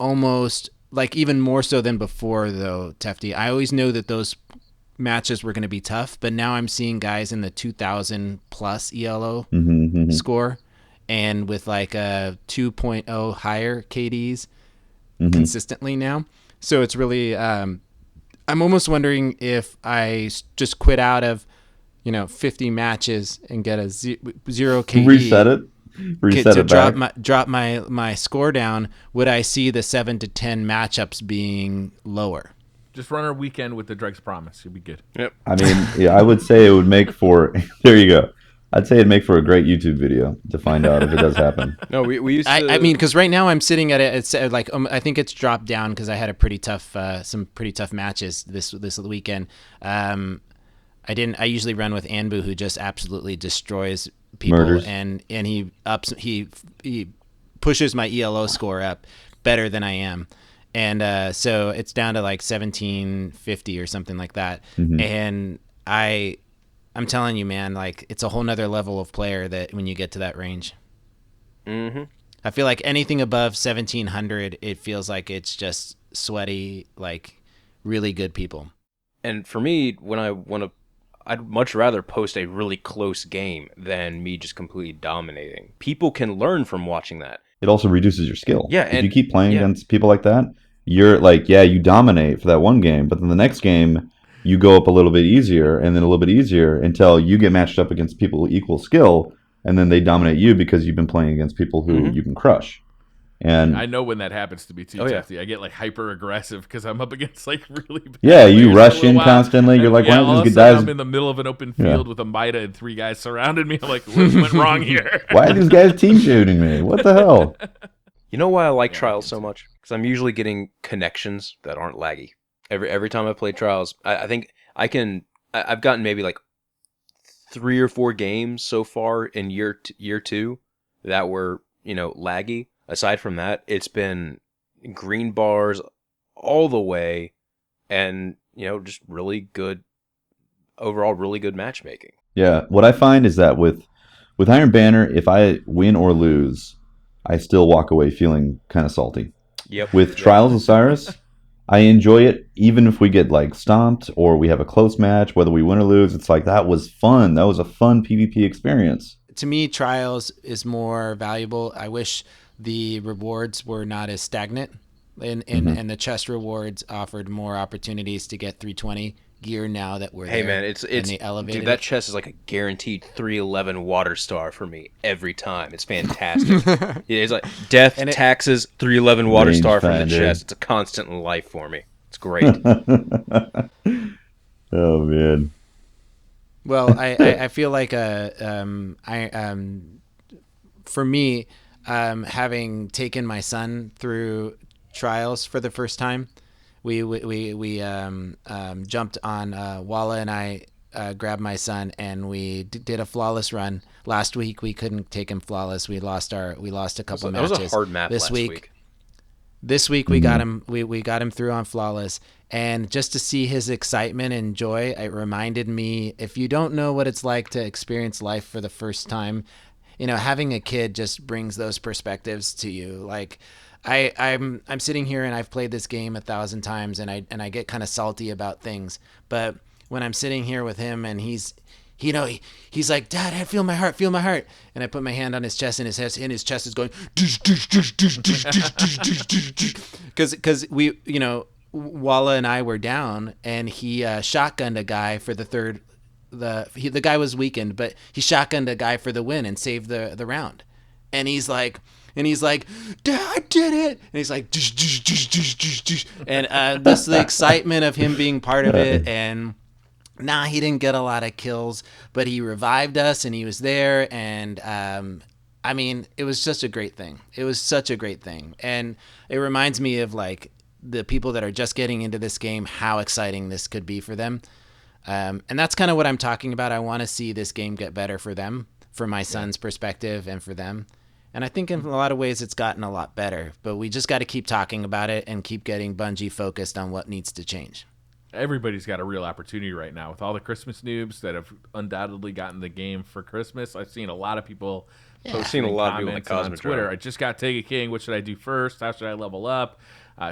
almost like even more so than before though, Tefty, I always know that those matches were going to be tough, but now I'm seeing guys in the 2000 plus ELO score and with like a 2.0 higher KDs consistently now. So it's really, I'm almost wondering if I just quit out of 50 matches and get a 0 KD. Reset it back. Drop my score down. Would I see the 7 to 10 matchups being lower? Just run our weekend with the Drake's Promise. You'll be good. Yep. I mean, yeah, I would say it would make for. There you go. I'd say it'd make for a great YouTube video to find out if it does happen. No, we used to. I mean, because right now I'm sitting at it. It's like I think it's dropped down because I had a pretty tough, some pretty tough matches this weekend. I usually run with Anbu, who just absolutely destroys people. Murders. and he pushes my ELO score up better than I am. And so it's down to like 1750 or something like that. And I'm telling you, man, like it's a whole nother level of player that when you get to that range. I feel like anything above 1700, it feels like it's just sweaty, like really good people. And for me, when I want to, I'd much rather post a really close game than me just completely dominating. People can learn from watching that. It also reduces your skill. Yeah, if you keep playing against people like that, you're like, you dominate for that one game, but then the next game you go up a little bit easier and then a little bit easier until you get matched up against people with equal skill, and then they dominate you because you've been playing against people who you can crush. And I know when that happens to me too, Tefty. I get like hyper aggressive because I'm up against like really bad you rush in constantly. You're like, why don't these guys? I'm in the middle of an open field with a Mida and 3 guys surrounded me. I'm like, what went wrong here? Why are these guys team shooting me? What the hell? You know why I like Trials so much? Because I'm usually getting connections that aren't laggy. Every time I play Trials, I think I've gotten maybe like 3 or 4 games so far in year 2 that were laggy. Aside from that, it's been green bars all the way, and just really good overall, really good matchmaking. Yeah, what I find is that with Iron Banner, if I win or lose, I still walk away feeling kind of salty. Yep. With Trials of Osiris, I enjoy it even if we get like stomped or we have a close match, whether we win or lose. It's like that was fun. That was a fun PvP experience. To me, Trials is more valuable. I wish the rewards were not as stagnant, and the chest rewards offered more opportunities to get 320 gear now that we're Hey there. man, it's and they elevated dude, that it. chest is like a guaranteed 311 water star for me every time. It's fantastic. It's like death, And it- taxes, 311 water Range star from the finder. chest. It's a constant in life for me. It's great. Oh man. Well, I feel like for me, having taken my son through Trials for the first time, we jumped on Walla, and I grabbed my son, and we did a flawless run. Last week we couldn't take him flawless. We lost a couple That matches. was a hard map This last week. This week we got him. We got him through on flawless, and just to see his excitement and joy, it reminded me. If you don't know what it's like to experience life for the first time, having a kid just brings those perspectives to you. Like, I'm sitting here and I've played this game 1,000 times, and I get kind of salty about things, but when I'm sitting here with him and he's like, Dad, I feel my heart, and I put my hand on his chest, and his chest is going, because we, Walla and I were down, and he shotgunned a guy for the third. The guy was weakened, but he shotgunned a guy for the win and saved the round, and he's like, Dad, I did it, and he's like, and just the excitement of him being part of it. And he didn't get a lot of kills, but he revived us, and he was there, and it was just a great thing. It was such a great thing, and it reminds me of like the people that are just getting into this game, how exciting this could be for them, and that's kind of what I'm talking about. I want to see this game get better for them, from my son's perspective, and for them. And I think in a lot of ways it's gotten a lot better, but we just got to keep talking about it and keep getting Bungie focused on what needs to change. Everybody's got a real opportunity right now with all the Christmas noobs that have undoubtedly gotten the game for Christmas. I've seen a lot of people posting seen a lot of people comments like on Cosmodrome. Twitter. I just got Take a King. What should I do first? How should I level up?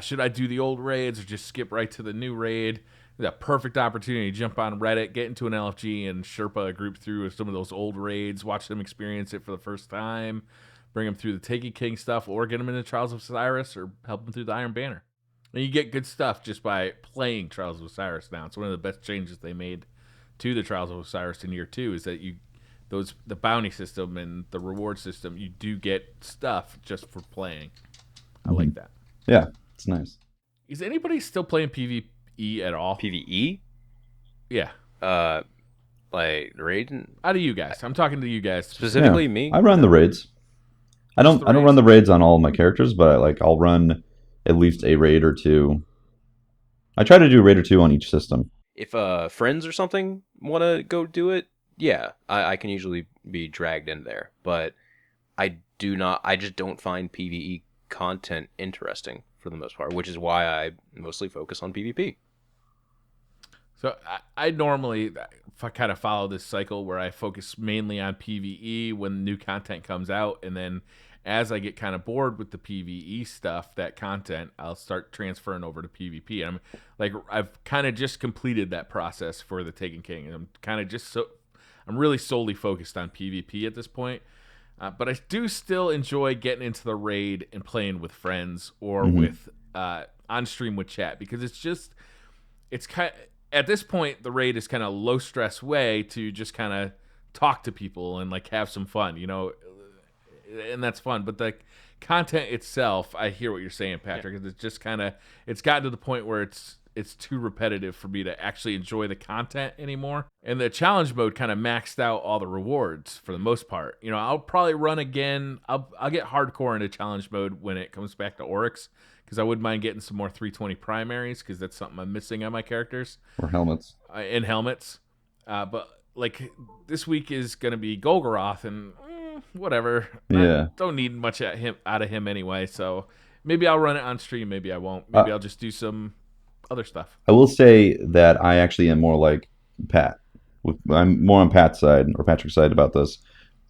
Should I do the old raids or just skip right to the new raid? The perfect opportunity to jump on Reddit, get into an LFG, and Sherpa a group through some of those old raids, watch them experience it for the first time, bring them through the Take a King stuff, or get them into Trials of Osiris, or help them through the Iron Banner. And you get good stuff just by playing Trials of Osiris now. It's one of the best changes they made to the Trials of Osiris in year 2 is that the bounty system and the reward system, you do get stuff just for playing. I like that. Yeah, it's nice. Is anybody still playing PvE at all? PvE? Yeah. Like raid? Out of you guys. I'm talking to you guys. Specifically Yeah. me? I run the raids. I don't run the raids on all of my characters, but I'll run at least a raid or two. I try to do a raid or two on each system. If friends or something want to go do it, yeah, I can usually be dragged in there. But I just don't find PvE content interesting for the most part, which is why I mostly focus on PvP. So I normally kind of follow this cycle where I focus mainly on PvE when new content comes out, and then as I get kind of bored with the PvE stuff, that content, I'll start transferring over to PvP. And I've kind of just completed that process for the Taken King, and I'm really solely focused on PvP at this point. But I do still enjoy getting into the raid and playing with friends or with on stream with chat, because it's kind. At this point, the raid is kind of low stress way to just kind of talk to people and have some fun, and that's fun. But the content itself, I hear what you're saying, Patrick. Yeah. It's just it's gotten to the point where it's too repetitive for me to actually enjoy the content anymore. And the challenge mode kind of maxed out all the rewards for the most part. I'll probably run again. I'll get hardcore into challenge mode when it comes back to Oryx, because I wouldn't mind getting some more 320 primaries, because that's something I'm missing on my characters. Or helmets. And helmets. But this week is going to be Golgoroth, and whatever. Yeah. I don't need much out of him anyway, so maybe I'll run it on stream, maybe I won't. Maybe I'll just do some other stuff. I will say that I actually am more like Pat. I'm more on Pat's side, or Patrick's side, about this.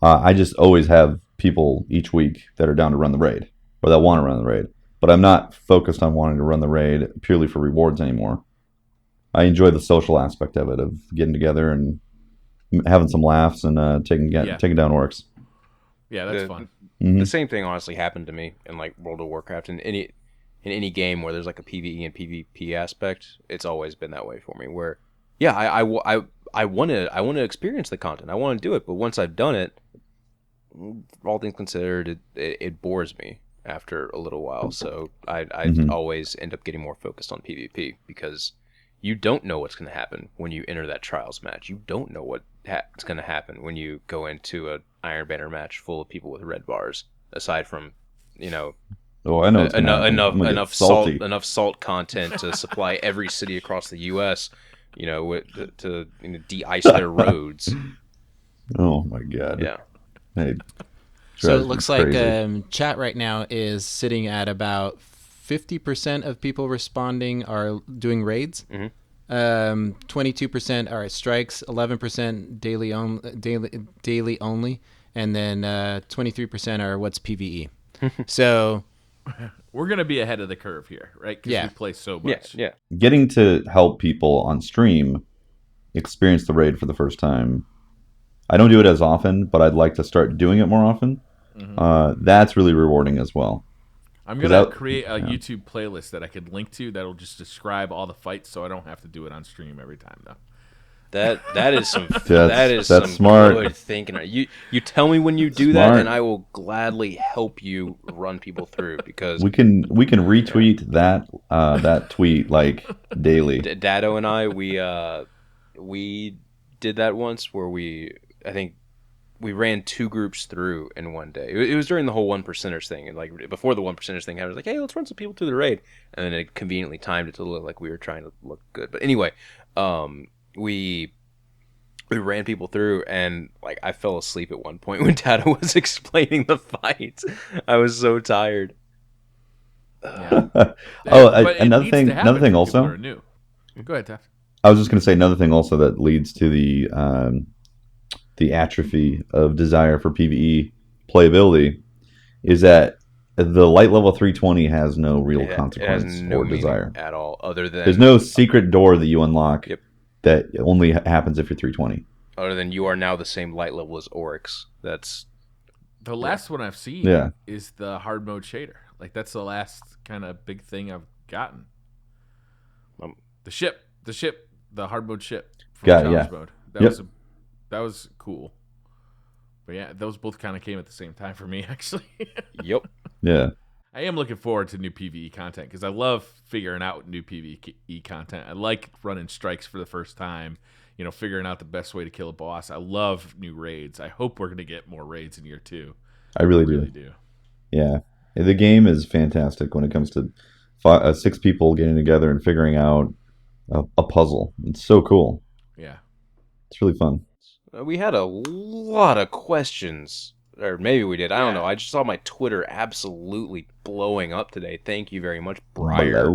I just always have people each week that are down to run the raid, or that want to run the raid. but I'm not focused on wanting to run the raid purely for rewards anymore. I enjoy the social aspect of it, of getting together and having some laughs and taking down orcs. Yeah, that's fun. The same thing honestly happened to me in like World of Warcraft. In any game where there's like a PvE and PvP aspect, it's always been that way for me. Where, yeah, I want to experience the content. I want to do it, but once I've done it, all things considered, it bores me after a little while. So I always end up getting more focused on PvP because you don't know what's going to happen when you enter that Trials match. You don't know what's going to happen when you go into a Iron Banner match full of people with red bars. Aside from, Oh, I know enough salt content to supply every city across the U.S. To de-ice their roads. Oh my God. Yeah. Hey, so it looks like chat right now is sitting at about 50% of people responding are doing raids. 22% are strikes, 11% daily only, and then 23% are what's PvE. So we're gonna be ahead of the curve here, right? Because we play so much. Yeah. Getting to help people on stream experience the raid for the first time. I don't do it as often, but I'd like to start doing it more often. That's really rewarding as well. I'm gonna create a YouTube playlist that I could link to that'll just describe all the fights, so I don't have to do it on stream every time, though. That is some that's some smart. Good thinking. You tell me when you do that, and I will gladly help you run people through because we can retweet that tweet like daily. Dado and I we did that once where I think we ran 2 groups through in one day. It was during the whole 1%ers thing, and like before the 1%ers thing, I was like, hey, let's run some people through the raid, and then it conveniently timed it to look like we were trying to look good. But anyway, we ran people through, and like I fell asleep at one point when Tata was explaining the fight. I was so tired. Another thing also. Go ahead, Taft. I was just going to say another thing also that leads to the atrophy of desire for PvE playability is that the light level 320 has no real consequence or desire at all, other than there's no secret door that you unlock that only happens if you're 320. Other than you are now the same light level as Oryx. That's the last one I've seen. Is the hard mode shader. Like that's the last kind of big thing I've gotten. The hard mode ship from challenge mode. That was cool. But yeah, those both kind of came at the same time for me, actually. Yep. Yeah. I am looking forward to new PvE content because I love figuring out new PvE content. I like running strikes for the first time, figuring out the best way to kill a boss. I love new raids. I hope we're going to get more raids in year 2. I really do. Yeah. The game is fantastic when it comes to 6 people getting together and figuring out a puzzle. It's so cool. Yeah. It's really fun. We had a lot of questions, or maybe we did. I don't know. I just saw my Twitter absolutely blowing up today. Thank you very much, Briar.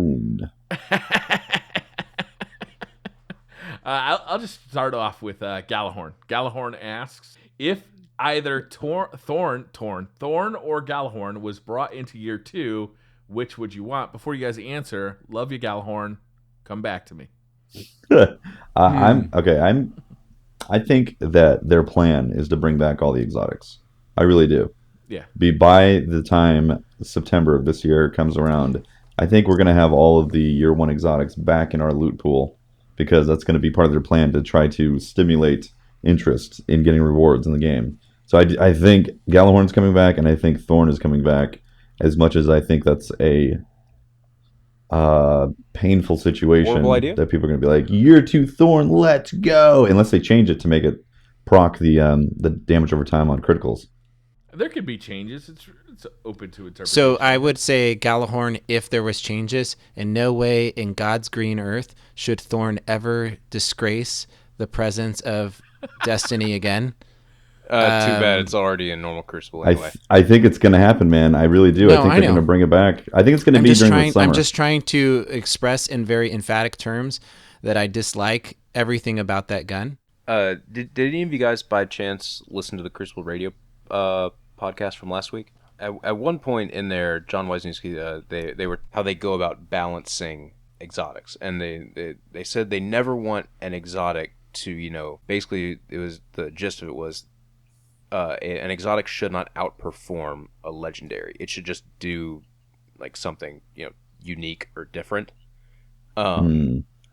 I'll just start off with Galahorn. Galahorn asks, if either Thorn or Galahorn was brought into year 2, which would you want? Before you guys answer, love you, Galahorn. Come back to me. I think that their plan is to bring back all the exotics. I really do. Yeah. By the time September of this year comes around, I think we're going to have all of the year 1 exotics back in our loot pool because that's going to be part of their plan to try to stimulate interest in getting rewards in the game. So I think Galahorn's coming back, and I think Thorn is coming back, as much as I think that's a painful situation that people are going to be like, year 2 Thorn, let's go, unless they change it to make it proc the damage over time on criticals. There could be changes. It's open to interpretation. So I would say Galahorn, if there was changes. In no way in God's green earth should Thorn ever disgrace the presence of Destiny again. Too bad it's already in normal Crucible anyway. I think it's going to happen, man. I really do. I think they're going to bring it back. I think it's going to be during the summer. I'm just trying to express in very emphatic terms that I dislike everything about that gun. Did any of you guys by chance listen to the Crucible Radio podcast from last week? At one point in there, John Wisniewski, they were how they go about balancing exotics, and they said they never want an exotic to, basically it was the gist of it was an exotic should not outperform a legendary. It should just do like something unique or different.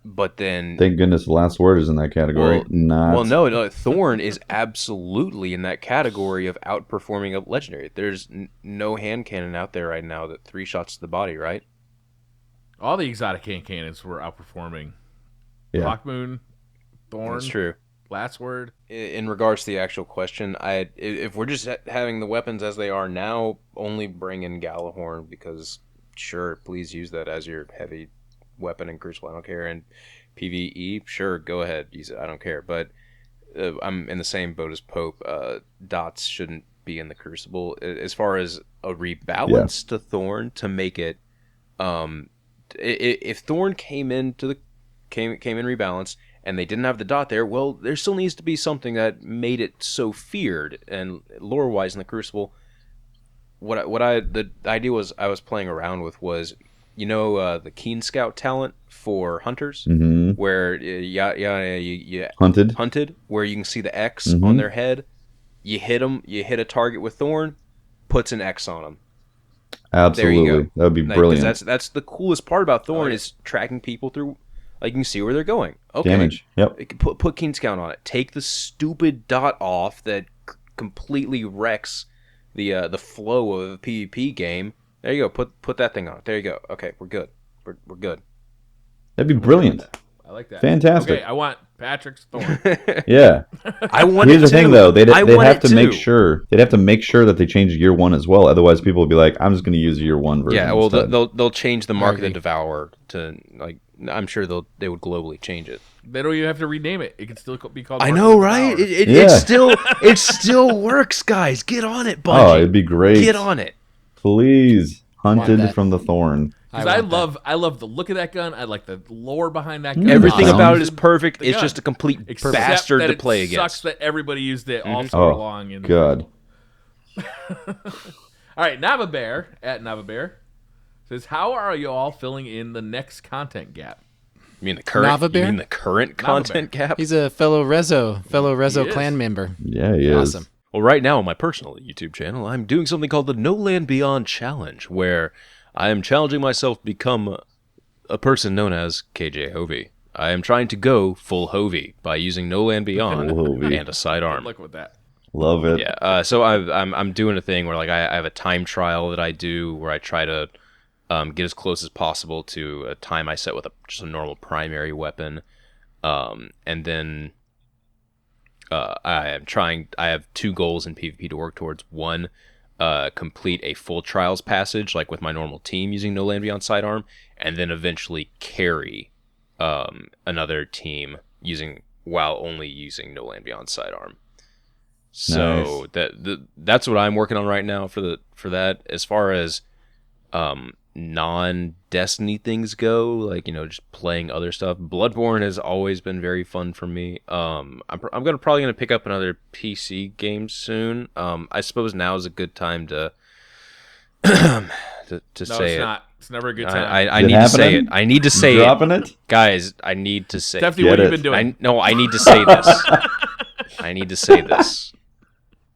But then, thank goodness the last word is in that category. No, Thorn is absolutely in that category of outperforming a legendary. There's no hand cannon out there right now that 3 shots to the body, right? All the exotic hand cannons were outperforming. Yeah. Hawkmoon, Thorn. That's true. Last word. In regards to the actual question, if we're just having the weapons as they are now, only bring in Galahorn because, sure, please use that as your heavy weapon in Crucible. I don't care. And PvE, sure, go ahead, use it. I don't care. But I'm in the same boat as Pope. Dots shouldn't be in the Crucible. As far as a rebalance to Thorn to make it, if Thorn came in rebalance and they didn't have the dot there, well, there still needs to be something that made it so feared and lore-wise in the Crucible. The idea was I was playing around with was, the Keen Scout talent for hunters, where you hunted, where you can see the X on their head. You hit them, you hit a target with Thorn, puts an X on them. Absolutely, there you go. That would be brilliant. That's the coolest part about Thorn is tracking people through. Like you can see where they're going. Okay, damage. Yep. Put Keen Scout on it. Take the stupid dot off that completely wrecks the flow of a PvP game. There you go. Put that thing on. There you go. Okay, we're good. We're good. That'd be brilliant. I like that. Fantastic. Okay, I want Patrick's Thorn. Yeah. I want Here's it the thing, too. though. They'd have to too. make sure. They'd have to make sure that they change year 1 as well. Otherwise, people would be like, "I'm just going to use year 1 version." Yeah. Well, instead. they'll change the Mark of the Devourer to like. I'm sure they would globally change it. They don't even have to rename it. It can still be called. I Mark know, of the right? Devourer. It still works, guys. Get on it, Bungie. Oh, it'd be great. Get on it. Please. Hunted that. from the Thorn. Because I love the look of that gun. I like the lore behind that gun. Everything Awesome. about it is perfect. The It's gun. just a complete Except bastard that to it play sucks against. that everybody used it all summer long. And God. all right, Nava Bear at Nava Bear says, "How are you all filling in the next content gap?" You mean the current? Nava Bear? You mean the current content gap? He's a fellow Rezo He is. clan member. Yeah, he is. Awesome. Well, right now on my personal YouTube channel, I'm doing something called the No Land Beyond Challenge, where I am challenging myself to become a person known as KJ Hovey. I am trying to go full Hovey by using No Land Beyond Full Hovey. and a sidearm. Look with that. Love it. Yeah. So I'm doing a thing where like I have a time trial that I do where I try to get as close as possible to a time I set with just a normal primary weapon, and then I have 2 goals in PvP to work towards. One, complete a full trials passage like with my normal team using No Land Beyond sidearm, and then eventually carry another team while only using No Land Beyond sidearm. So that's what I'm working on right now for that. As far as non-Destiny things go, like just playing other stuff, Bloodborne has always been very fun for me. I'm probably gonna pick up another PC game soon. I suppose now is a good time to No, say it's it. not. It's never a good time. I need to say it. I need to say it, Dropping it? guys. I need to say. Stephanie, Get what have it. you been doing? I need to say this. I need to say this.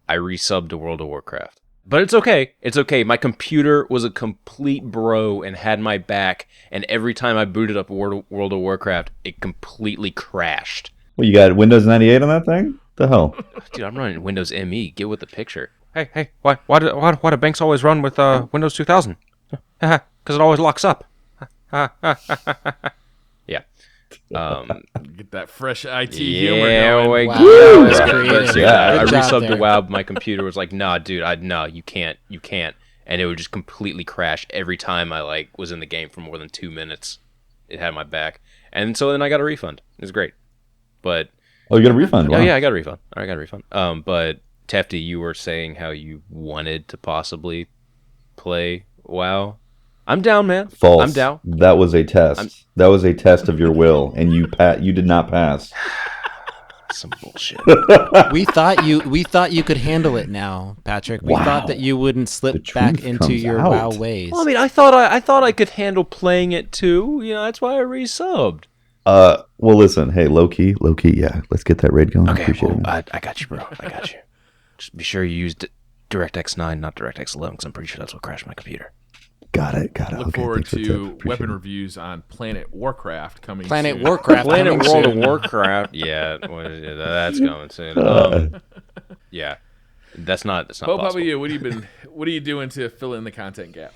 I resubbed to World of Warcraft. But it's okay. It's okay. My computer was a complete bro and had my back, and every time I booted up World of Warcraft, it completely crashed. Well, you got Windows 98 on that thing? The hell? Dude, I'm running Windows ME. Get with the picture. Hey, why do banks always run with Windows 2000? Because it always locks up. Yeah. Get that fresh IT humor Yeah, going. Wow. that's That's good. creative. I Good job resubbed to there. WoW. My computer was like, "Nah, dude, no, you can't," and it would just completely crash every time I was in the game for more than 2 minutes. It had my back, and so then I got a refund. It was great, but Oh, you got a refund? Wow. oh yeah, I got a refund. But Tefty, you were saying how you wanted to possibly play WoW. I'm down, man. False. I'm down. That was a test. That was a test of your will, and you did not pass. Some bullshit. We thought you could handle it now, Patrick. We thought that you wouldn't The slip back truth into comes your out. WoW ways. Well, I mean, I thought I could handle playing it too. You know, that's why I resubbed. Well, listen. Hey, low key. Yeah, let's get that raid going. Okay, Appreciate well, it, man. I got you, bro. I got you. Just be sure you use DirectX 9, not DirectX 11, because I'm pretty sure that's what crashed my computer. Got it. Look Okay, forward thanks for the tip. to Appreciate weapon it. reviews on Planet Warcraft coming Planet soon. Warcraft. Planet coming World soon. of Warcraft. Yeah, that's coming soon. Yeah, that's not Pope, how about possible. you? What are you doing to fill in the content gap?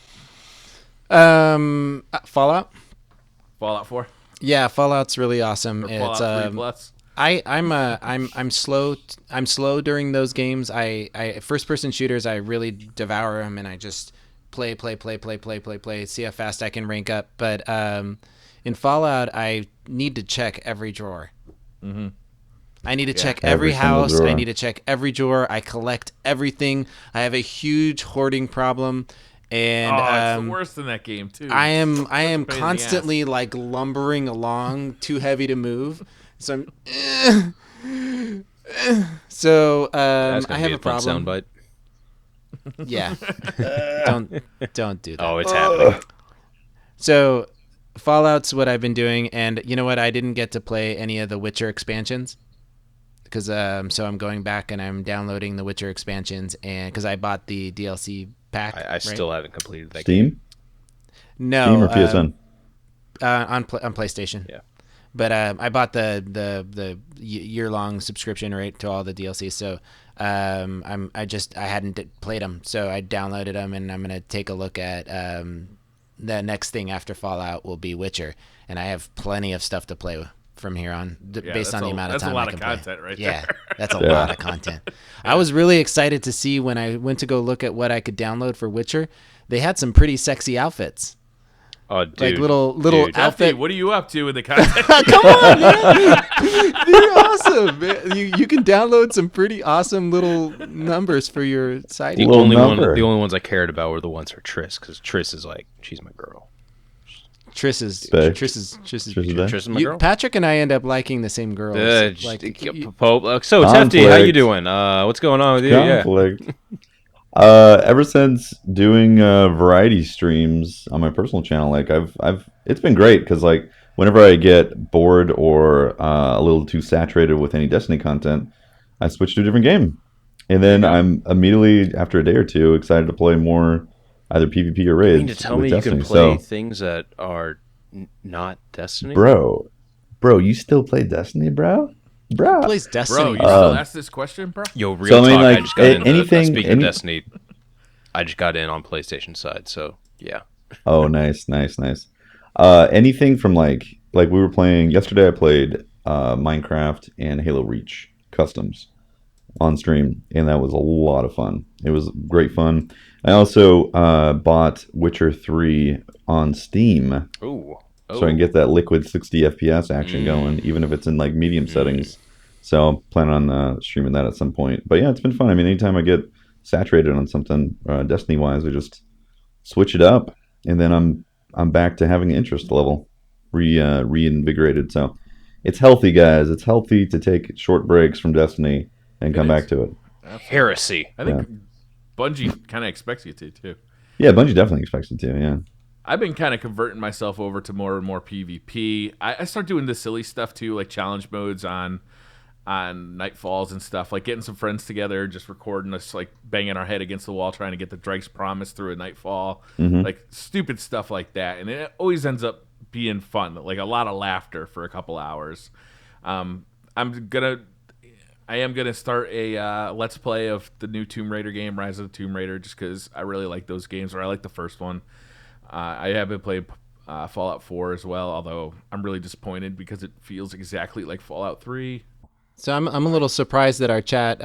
Fallout. Fallout 4 Yeah, Fallout's really awesome. or It's Fallout 3 Plus? I'm slow. I'm slow during those games. I first person shooters. I really devour them, and I just play. See how fast I can rank up. But in Fallout, I need to check every drawer. Mm-hmm. I need to check Every every single house. drawer. I need to check every drawer. I collect everything. I have a huge hoarding problem, and It's the worst in that game too. I am pain in the constantly like lumbering along, too heavy to move. So I'm That's I gonna have be a a fun problem. soundbite. Yeah. don't do that. Oh, it's happening. So Fallout's what I've been doing, and you know what? I didn't get to play any of the Witcher expansions because so I'm going back and I'm downloading the Witcher expansions, and because I bought the DLC pack. I still haven't completed that Steam? game. no Steam or PSN? on PlayStation. Yeah. But I bought the year-long subscription rate to all the DLC, so I hadn't played them, so I downloaded them, and I'm gonna take a look at the next thing after Fallout will be Witcher, and I have plenty of stuff to play with from here on, based on the amount of time I can play. That's a lot of content right Yeah, there. that's a lot of content. I was really excited to see when I went to go look at what I could download for Witcher. They had some pretty sexy outfits. Oh, dude. Like little Dude. outfit. Delphi, what are you up to in the content? Come on, man. They're awesome. Man. You can download some pretty awesome little numbers for your site. The Little only number. ones I cared about were the ones for Triss, because Triss is like, she's my girl. Triss is Bae. Triss is Bae. Triss is my girl. Patrick and I end up liking the same girls. Pope. So Tefty, how you Conflict. doing? What's going on with you? Yeah. Conflict. Ever since doing variety streams on my personal channel, like it's been great because like whenever I get bored or a little too saturated with any Destiny content, I switch to a different game, and then I'm immediately after a day or two excited to play more either PvP or raids. You mean to tell with me Destiny. you can play So, things that are not Destiny? bro, you still play Destiny, bro? plays Destiny. Bro, you still ask this question, bro? Yo, real So, I mean, talk. like, I just got in. anything- Speaking of Destiny, I just got in on PlayStation side, so yeah. Oh, nice. Anything from like we were playing yesterday. I played Minecraft and Halo Reach customs on stream, and that was a lot of fun. It was great fun. I also bought Witcher 3 on Steam, Ooh. so I can get that liquid 60 FPS action going, even if it's in like medium settings. So plan on streaming that at some point. But yeah, it's been fun. I mean, anytime I get saturated on something Destiny wise, I just switch it up, and then I'm back to having an interest level reinvigorated. So it's healthy, guys. It's healthy to take short breaks from Destiny and come back to it. Heresy. I think Bungie kind of expects you to too. Yeah, Bungie definitely expects it to. Yeah. I've been kind of converting myself over to more and more PvP. I start doing the silly stuff too, like challenge modes on Nightfalls and stuff, like getting some friends together, just recording us like banging our head against the wall trying to get the Drake's Promise through a Nightfall, like stupid stuff like that, and it always ends up being fun, like a lot of laughter for a couple hours. I am gonna start a let's play of the new Tomb Raider game, Rise of the Tomb Raider, just because I really like those games, or I like the first one. I haven't played Fallout 4 as well, although I'm really disappointed because it feels exactly like Fallout 3. So I'm a little surprised that our chat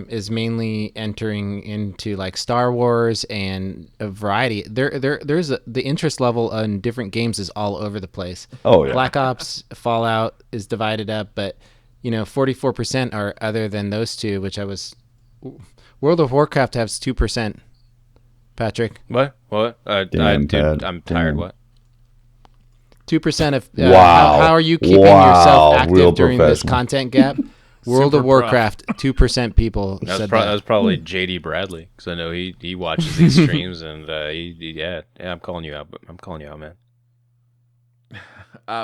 is mainly entering into like Star Wars and a variety. There's the interest level on different games is all over the place. Oh yeah. Black Ops, Fallout is divided up, but 44% are other than those two, which I was. World of Warcraft has 2%. Patrick, What? Damn, dude, Pat. I'm tired. Damn. What? 2% of Wow. how are you keeping Wow. yourself Real active during this professional. content gap? World Super of Warcraft, 2% people said That was probably JD Bradley, because I know he watches these streams, and I'm calling you out. I'm calling you out, man.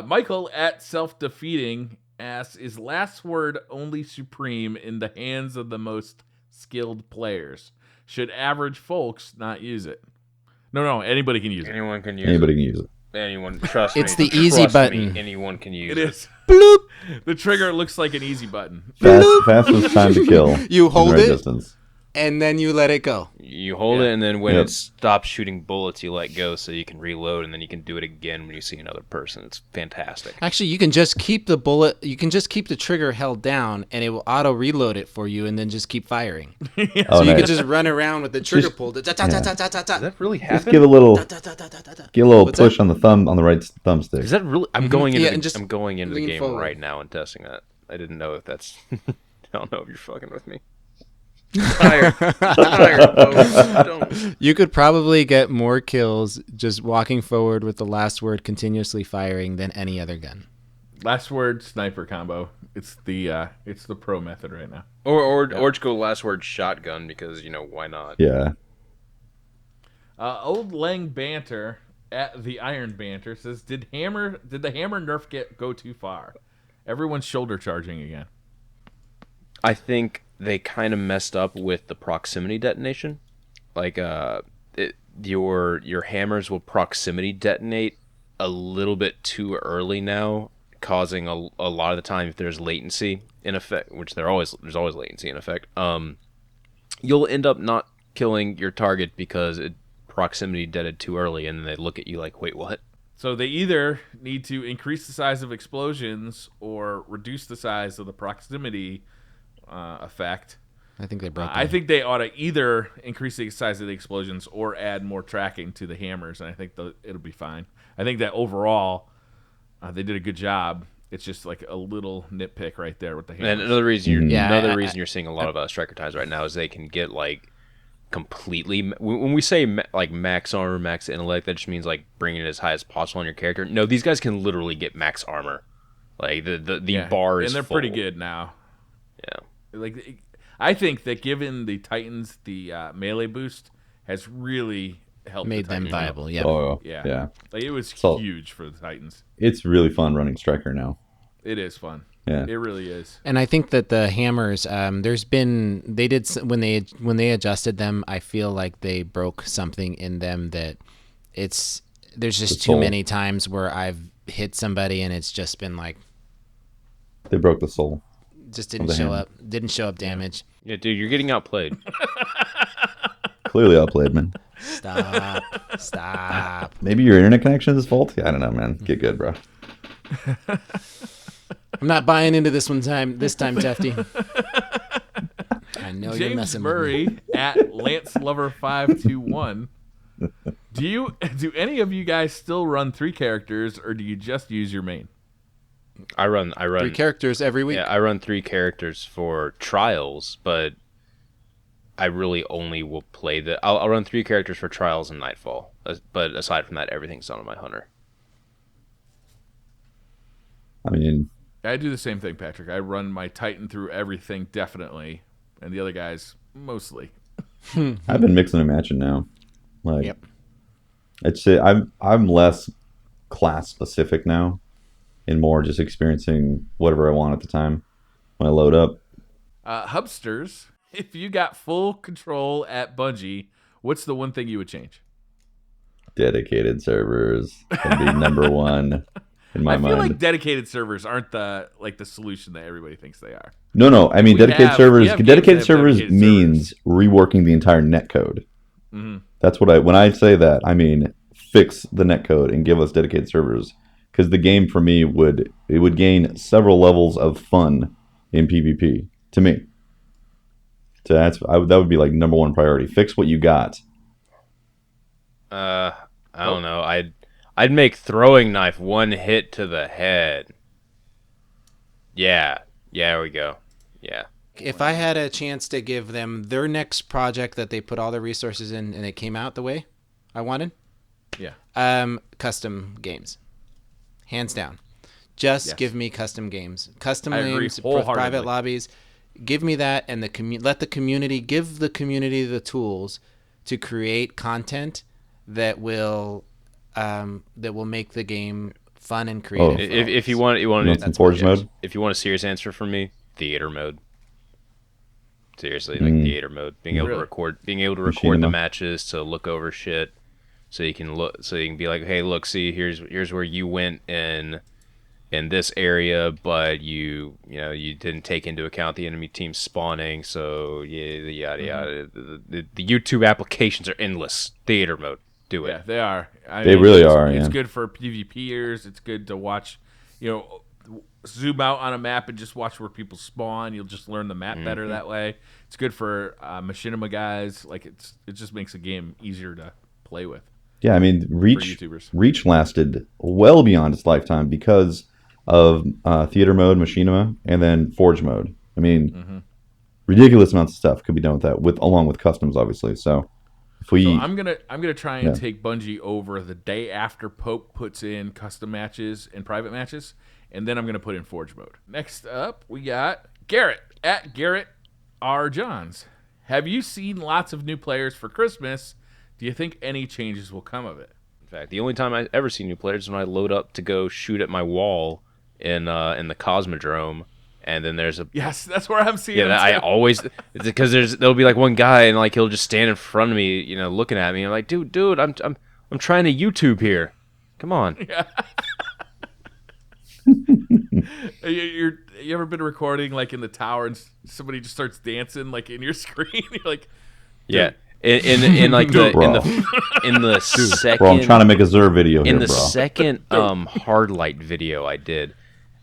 Michael at Self-Defeating asks, is last word only supreme in the hands of the most skilled players? Should average folks not use it? No, anybody can use it. Anyone can use Anybody it. can use it. Anyone, trust me. It's the easy Trust button. Me, anyone can use It it. is. Bloop. The trigger looks like an easy button. Fastest time to kill. You in hold the right it, distance. and then you let it go. You hold Yeah. it, and then when Yep. it stops shooting bullets, you let go so you can reload, and then you can do it again when you see another person. It's fantastic. Actually, you can just keep the bullet. You can just keep the trigger held down, and it will auto reload it for you, and then just keep firing. Oh, So you nice. can just run around with the trigger Just- pulled. Does that really Just happen? give a little What's push on the right thumbstick. Is that really? I'm going into Yeah, the, and just I'm going into the lean game forward. right now and testing that. I didn't know if that's. I don't know if you're fucking with me. Tired, folks. Don't. You could probably get more kills just walking forward with the last word continuously firing than any other gun. Last word sniper combo. It's the pro method right now. Or just go last word shotgun, because why not? Yeah. Old Lang Banter at the Iron Banter says, did the hammer nerf go too far? Everyone's shoulder charging again. I think they kind of messed up with the proximity detonation. Like, your hammers will proximity detonate a little bit too early now, causing a lot of the time, if there's latency in effect, which there's always latency in effect, you'll end up not killing your target because it proximity detoned too early, and then they look at you like, wait, what? So they either need to increase the size of explosions or reduce the size of the proximity effect. I think they broke. I think they ought to either increase the size of the explosions or add more tracking to the hammers, and I think it'll be fine. I think that overall, they did a good job. It's just like a little nitpick right there with the hammers. And another reason Yeah, reason you're seeing a lot of striker ties right now is they can get like completely. When we say like max armor, max intellect, that just means like bringing it as high as possible on your character. No, these guys can literally get max armor. Like the bar is and they're full. pretty good now. Yeah. Like, I think that given the Titans the melee boost has really helped made the them Titans out. viable. Yeah. Oh, Yeah. yeah. Like, it was So- huge for the Titans. It's really fun running Striker now. It is fun. Yeah. It really is. And I think that the hammers, when they adjusted them, I feel like they broke something in them that there's just The too soul. many times where I've hit somebody and it's just been like, They broke the soul. just didn't the show hammer. up, damage. Yeah, dude, you're getting outplayed. Clearly outplayed, man. Stop. Maybe your internet connection is faulty. I don't know, man. Get good, bro. I'm not buying into this time, Tefty. I know you're James messing Murray with me. at Lance Lover 521. Do any of you guys still run 3 characters, or do you just use your main? I run 3 characters every week. Yeah, I run 3 characters for trials, but I really only will play I'll run 3 characters for trials and Nightfall. But aside from that, everything's done on my hunter. I mean, I do the same thing, Patrick. I run my Titan through everything, definitely, and the other guys, mostly. I've been mixing and matching now. Like, Yep. I'm less class specific now, and more just experiencing whatever I want at the time when I load up. Hubsters, if you got full control at Bungie, what's the one thing you would change? Dedicated servers can be number one in my I feel mind. like dedicated servers aren't the solution that everybody thinks they are. No. I mean, We dedicated have servers. games that Dedicated have servers dedicated means reworking the entire netcode. Mm-hmm. That's what when I say that, I mean fix the netcode and give us dedicated servers. Because the game for me would gain several levels of fun in PvP to me. So that would be like number one priority. Fix what you got. I don't know. I'd make throwing knife 1 hit to the head. Yeah. Yeah, there we go. Yeah. If I had a chance to give them their next project that they put all their resources in and it came out the way I wanted, Yeah. custom games, hands down. Just Yes. give me custom games, custom I agree games, wholeheartedly. private lobbies. Give me that, and let the community give the community the tools to create content that will make the game fun and creative. for all If of you us. want You want some That's Forge my mode? if you want a serious answer from me, theater mode. Seriously, like theater mode, being able to record the Machinima. matches, to look over shit, so you can be like, hey, look, see, here's where you went in this area, but you didn't take into account the enemy team spawning, so yada yada. The YouTube applications are endless. Theater mode, do it. Yeah, they are. They really are, It's yeah. good for PvPers. It's good to watch, zoom out on a map and just watch where people spawn. You'll just learn the map better that way. It's good for machinima guys. Like it just makes the game easier to play with. Yeah, I mean, YouTubers. Reach lasted well beyond its lifetime because of theater mode, machinima, and then Forge mode. I mean, ridiculous amounts of stuff could be done with that, along with customs, obviously. So if we, So I'm gonna try and take Bungie over the day after Pope puts in custom matches and private matches, and then I'm gonna put in Forge mode. Next up, we got Garrett at Garrett R. Johns. Have you seen lots of new players for Christmas? Do you think any changes will come of it? In fact, the only time I ever see new players is when I load up to go shoot at my wall in the Cosmodrome, and then there's a Yes, that's where I'm seeing. yeah. them I too. always because there'll be like one guy and like he'll just stand in front of me, looking at me. I'm like, dude, I'm trying to YouTube here. Come on. You ever been recording like in the tower and somebody just starts dancing like in your screen? You're like, Yeah. In like the Bro. in the second bro, I'm trying to make a Zer video here, in the bro. second hard light video I did,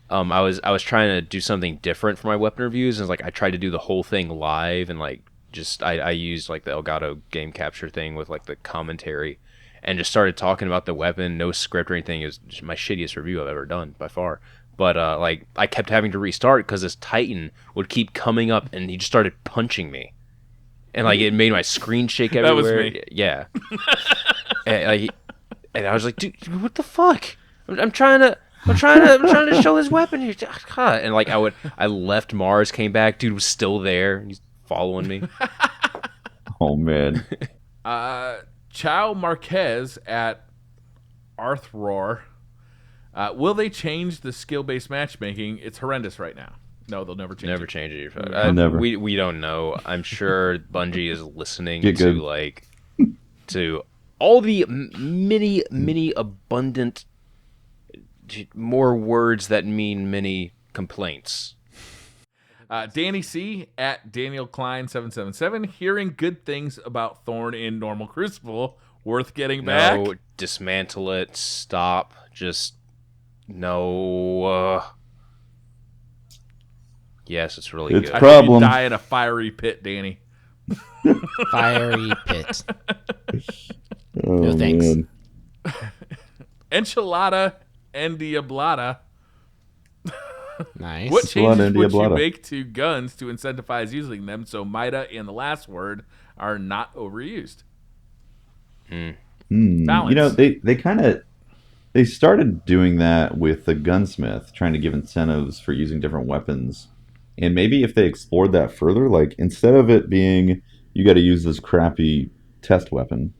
I was trying to do something different for my weapon reviews, and like I tried to do the whole thing live, and like just I used like the Elgato game capture thing with like the commentary, and just started talking about the weapon, no script or anything. It was just my shittiest review I've ever done by far. But like I kept having to restart because this Titan would keep coming up, and he just started punching me. And like it made my screen shake everywhere. That was me. Yeah. and I was like, dude, what the fuck? I'm trying to show this weapon here. And like I left Mars, came back, dude was still there. He's following me. Oh man, Chow Marquez at Arthroar. Will they change the skill-based matchmaking? It's horrendous right now. No, they'll never change Never it. change it. Never. We don't know. I'm sure Bungie is listening Get to good. to all the many abundant more words that mean many complaints. Danny C. at Daniel Klein 777. Hearing good things about Thorn in Normal Crucible. Worth getting back. No, dismantle it. Stop. Just no. Yes, it's really It's good. I hope you Problem. die in a fiery pit, Danny. Fiery pit. oh, No thanks. man. Enchilada and Diablada. Nice. What changes and would you Diablada. make to guns to incentivize using them so Mida and the last word are not overused? Balance. You know, they started doing that with the gunsmith, trying to give incentives for using different weapons. And maybe if they explored that further, like instead of it being you got to use this crappy test weapon,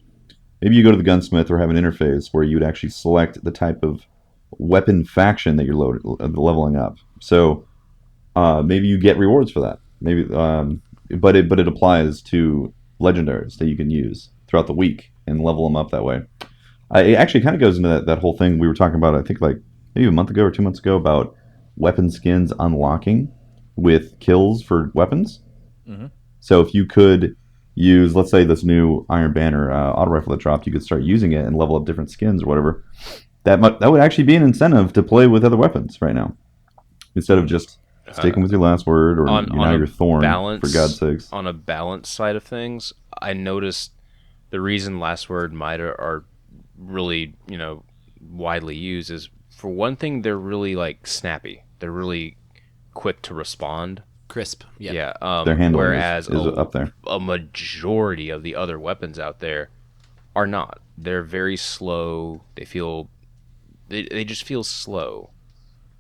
maybe you go to the gunsmith or have an interface where you would actually select the type of weapon faction that you're leveling up. So maybe you get rewards for that. Maybe, but it applies to legendaries that you can use throughout the week and level them up that way. It actually kind of goes into that whole thing we were talking about, I think like maybe a month ago or 2 months ago, about weapon skins unlocking with kills for weapons. Mm-hmm. So if you could use, let's say, this new Iron Banner auto rifle that dropped, you could start using it and level up different skins or whatever. That would actually be an incentive to play with other weapons right now, instead of just sticking with your last word or your Thorn, for God's sakes. On a balance side of things, I noticed the reason last word Mida are really, widely used is, for one thing, they're really like snappy. They're really quick to respond. Crisp. Yep. Yeah. Their handling whereas is up there. a majority of the other weapons out there are not. They're very slow. They just feel slow.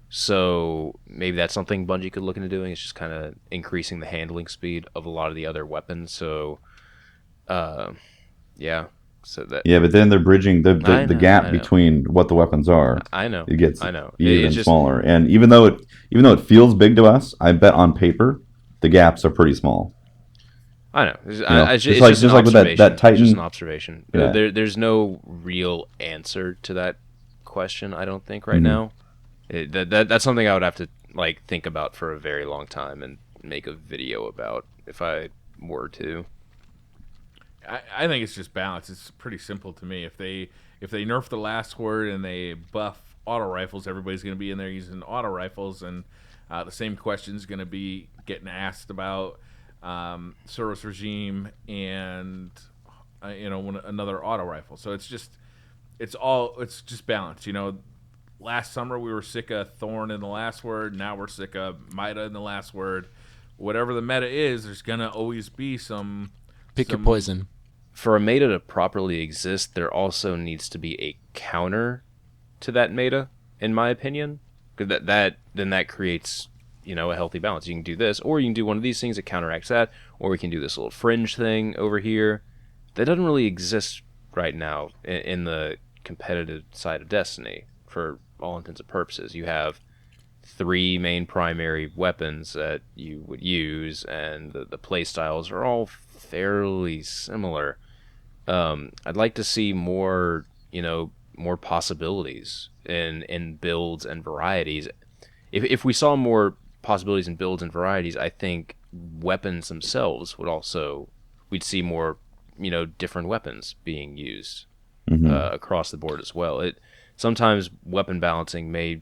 So maybe that's something Bungie could look into doing. It's just kind of increasing the handling speed of a lot of the other weapons. So, yeah. So that. Yeah, but then they're bridging the gap between what the weapons are. I know. It gets I know. even smaller. And even though it feels big to us, I bet on paper the gaps are pretty small. I know. It's just like with that Titan. Just an observation. Yeah. There's no real answer to that question. I don't think right now. That's something I would have to like think about for a very long time and make a video about if I were to. I think it's just balance. It's pretty simple to me. If they nerf the last word and they buff auto rifles, everybody's going to be in there using auto rifles, and the same question is going to be getting asked about service regime and another auto rifle. So it's just balance. Last summer we were sick of Thorn in the last word. Now we're sick of Mida in the last word. Whatever the meta is, there's gonna always be some. Pick your poison. For a meta to properly exist, there also needs to be a counter to that meta, in my opinion. Because that creates a healthy balance. You can do this, or you can do one of these things that counteracts that, or we can do this little fringe thing over here. That doesn't really exist right now in the competitive side of Destiny. For all intents and purposes, you have 3 main primary weapons that you would use, and the play styles are all fairly similar. I'd like to see more possibilities in builds and varieties. If we saw more possibilities in builds and varieties, I think weapons themselves we'd see more, different weapons being used across the board as well. Sometimes weapon balancing may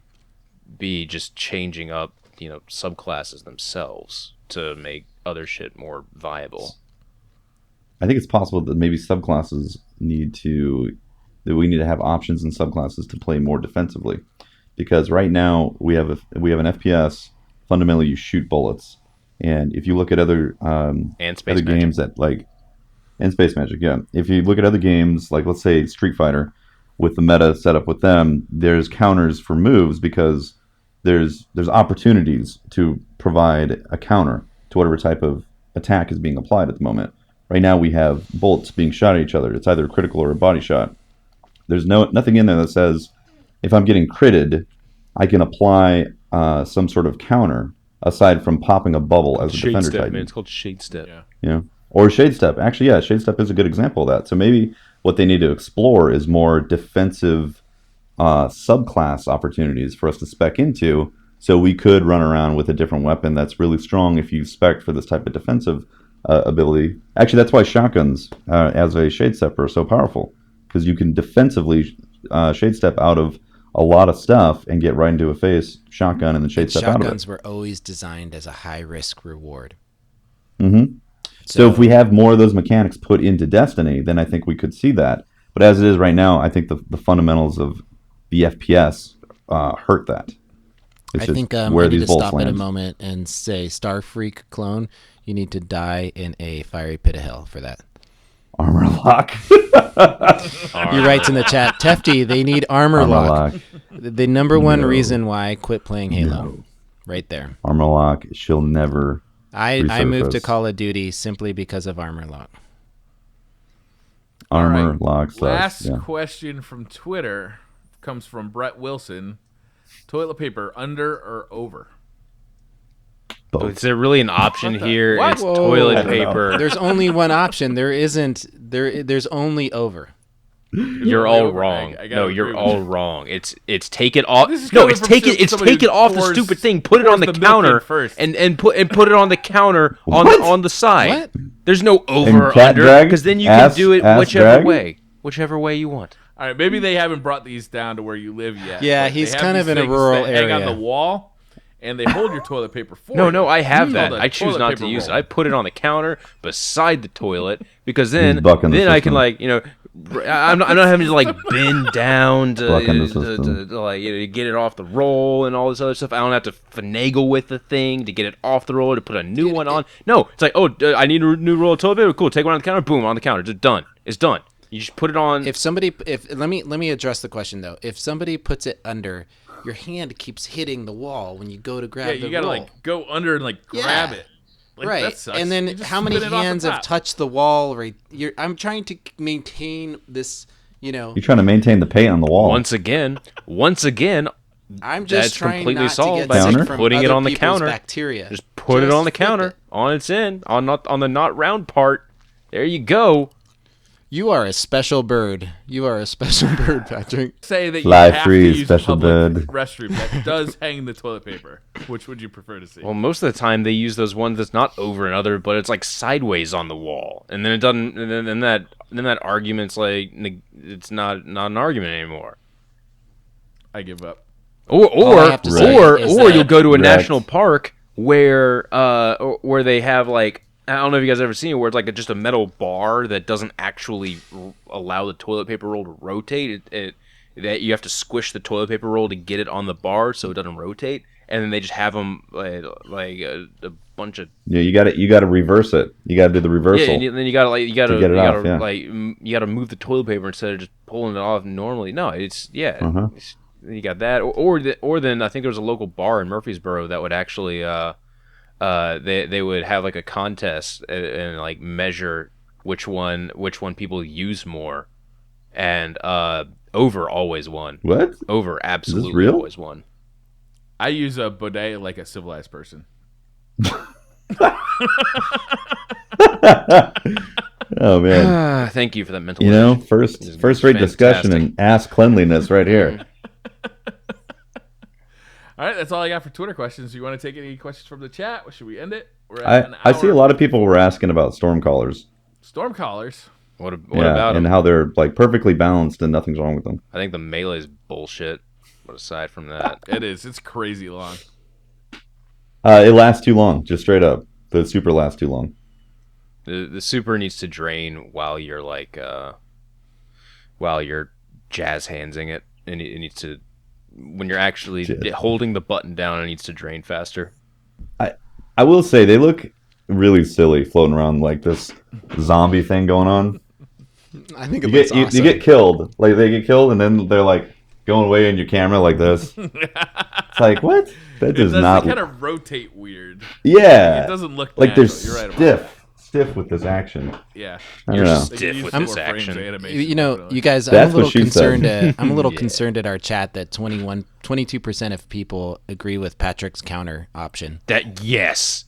be just changing up, subclasses themselves to make other shit more viable. I think it's possible that maybe subclasses that we need to have options in subclasses to play more defensively, because right now we have an FPS. Fundamentally, you shoot bullets, and if you look at other games that and Space Magic, yeah. If you look at other games, like let's say Street Fighter, with the meta set up with them, there's counters for moves because there's opportunities to provide a counter to whatever type of attack is being applied at the moment. Right now we have bolts being shot at each other. It's either a critical or a body shot. There's nothing in there that says if I'm getting critted, I can apply some sort of counter aside from popping a bubble as a defender Step, Titan. man. It's called Shade Step. Yeah. Or Shade Step. Actually, yeah, Shade Step is a good example of that. So maybe what they need to explore is more defensive subclass opportunities for us to spec into, so we could run around with a different weapon that's really strong if you spec for this type of defensive ability. Actually, that's why shotguns as a Shade Step are so powerful, because you can defensively Shade Step out of a lot of stuff and get right into a face shotgun and then Shade Step out of it. Shotguns were always designed as a high risk reward. Mm-hmm. So if we have more of those mechanics put into Destiny, then I think we could see that. But as it is right now, I think the fundamentals of the FPS hurt that. I think I need to stop at a moment and say, Starfreak clone, you need to die in a fiery pit of hell for that. Armor lock. He writes in the chat, Tefty, they need armor lock. The number one reason why I quit playing Halo. No. Right there. Armor lock. She'll never I moved to Call of Duty simply because of armor lock. Armor lock. Last question from Twitter comes from Brett Wilson. Toilet paper, under or over? Both. Is there really an option here? What? It's toilet paper. There's only one option. There isn't. There's only over. You're all wrong. No, you're all wrong. It's take it off. No, it's take it off the stupid thing. Put it on the counter and put it on the counter on the side. What? There's no over or under, because then you can do it whichever way you want. All right, maybe they haven't brought these down to where you live yet. Yeah, he's kind of in a rural area. Hang on the wall. And they hold your toilet paper for you. No, I have that. I choose not to use it. I put it on the counter beside the toilet, because then I can I'm not having to bend down to get it off the roll and all this other stuff. I don't have to finagle with the thing to get it off the roll to put a new one on. No, it's like, I need a new roll of toilet paper. Cool, take one on the counter. Boom, on the counter. Just done. It's done. You just put it on. Let me address the question though. If somebody puts it under, your hand keeps hitting the wall when you go to grab the you gotta roll. like go under and like grab it. Like, right. That sucks. And then You just how many spin it off the hands have top. touched the wall? Right. I'm trying to maintain this. You're trying to maintain the paint on the wall. Once again, I'm just that's trying completely not solved to by get just sick from putting it other on the people's counter. bacteria. Just put it on the flip counter, it. on its end, on the not round part. There you go. You are a special bird. You are a special bird, Patrick. Say that you Fly have free, to use special a public bird. restroom that does hang the toilet paper. Which would you prefer to see? Well, most of the time they use those ones that's not over another, but it's like sideways on the wall, and then it doesn't. And then that argument's like it's not an argument anymore. I give up. All I have to say is Or that- you'll go to a Correct. national park where they have like, I don't know if you guys ever seen it, where it's like just a metal bar that doesn't actually allow the toilet paper roll to rotate. That you have to squish the toilet paper roll to get it on the bar so it doesn't rotate, and then they just have them like a bunch of Yeah, you got to reverse it. You got to do the reversal. and then you gotta get it off, yeah. you gotta move the toilet paper instead of just pulling it off normally. No, it's Uh-huh. you got that, or then I think there was a local bar in Murfreesboro that would actually they would have like a contest and like measure which one people use more, and over always won. What? Over absolutely real? always won. I use a bidet like a civilized person. Oh man. Thank you for that mental. You know, image. first It's rate discussion fantastic. and ass cleanliness right here. All right, that's all I got for Twitter questions. Do you want to take any questions from the chat? Or should we end it? We're at an I see a hour. lot of people were asking about storm callers. Storm callers. What Yeah, about and them? how they're like perfectly balanced and nothing's wrong with them. I think the melee's bullshit. But aside from that, It is. It's crazy long. It lasts too long, just straight up. The super lasts too long. the super needs to drain while you're like while you're jazz handsing it, and it needs to, when you're actually Jazz. holding the button down, it needs to drain faster. I will say they look really silly floating around like this zombie thing going on. I think it You looks get awesome. you get killed, like they get killed, and then they're like going away in your camera like this. It's like what? That does not. kind of rotate weird. Yeah, It doesn't look like they're natural. You're right about that. stiff with this action. Yeah. I don't know. They could Stiff use with more this frames action. of animation, You know, definitely. you guys, That's I'm a little what she said. concerned. I'm a little Yeah. concerned at our chat that 22% of people agree with Patrick's counter option. That yes,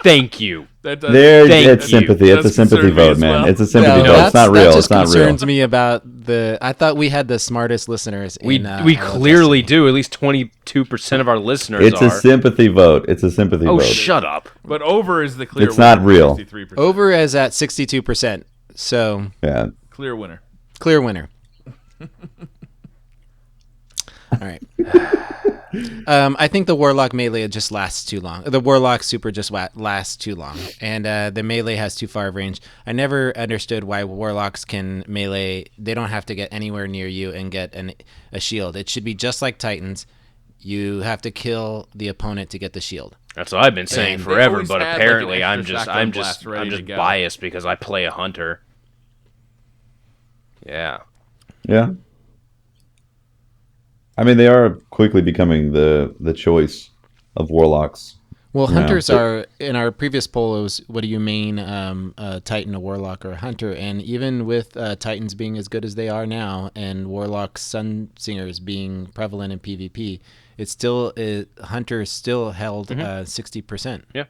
thank you. That does, Thank It's you. sympathy. It's a Does sympathy concern me vote, as man. well. It's a sympathy No, vote. It's not real. That just It's not real. concerns me about the. I thought we had the smartest listeners. We in, clearly Destiny. do. At least 22% of our listeners It's are. a sympathy vote. It's a sympathy Oh, vote. shut up. But over is the clear It's winner. not real. 63%. Over is at 62%. So Yeah. Clear winner. clear winner. All right. I think the Warlock melee just lasts too long. The Warlock super just lasts too long, and the melee has too far of range. I never understood why Warlocks can melee. They don't have to get anywhere near you and get a shield. It should be just like Titans. You have to kill the opponent to get the shield. That's what I've been saying And they forever, always but had, like, an apparently extra shotgun blast ready I'm to just go. biased because I play a hunter. Yeah. Yeah. I mean, they are quickly becoming the choice of warlocks. Well, Yeah. hunters are, in our previous poll, it was what do you main, a Titan, a Warlock, or a Hunter? And even with Titans being as good as they are now, and Warlock Sun Singers being prevalent in PvP, it's still, Hunter still held 60%. Yeah.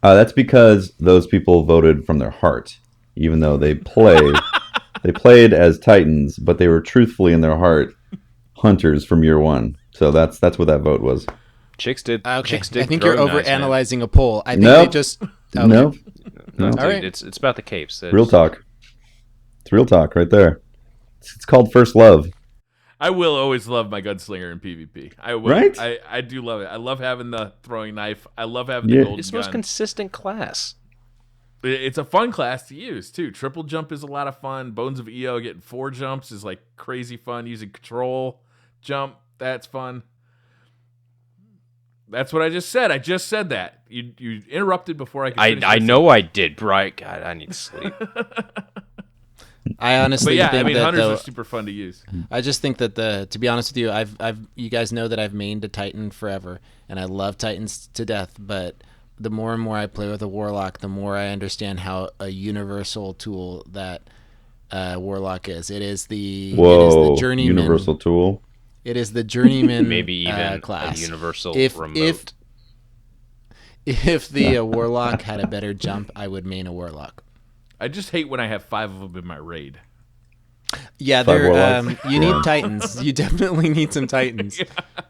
That's because those people voted from their heart, even though they played as Titans, but they were truthfully in their heart hunters from year one. So that's what that vote was. Chicks did. Okay, Chicks did I think you're grow over nice, man. analyzing a poll. I think Nope. they just No, No, No. dude, All right. it's about the capes. real talk. It's real talk right there. It's called first love. I will always love my gunslinger in PvP. I will. Right? I do love it. I love having the throwing knife. I love having Yeah. the golden It's the most gun. consistent class. It's a fun class to use too. Triple jump is a lot of fun. Bones of EO getting 4 jumps is like crazy fun. Using control jump, that's fun. That's what I just said. I just said that. You interrupted before I could finish I my know I did, Bright. God, I need sleep. I honestly But think that hunters though, are super fun to use. I just think that to be honest with you, you guys know that I've mained a Titan forever, and I love Titans to death. But the more and more I play with a Warlock, the more I understand how a universal tool that Warlock is. It is the journeyman universal tool. It is the journeyman, Maybe even class. a universal If remote. if the Warlock had a better jump, I would main a Warlock. I just hate when I have 5 of them in my raid. Yeah, Five they're Warlocks. you need Titans. You definitely need some Titans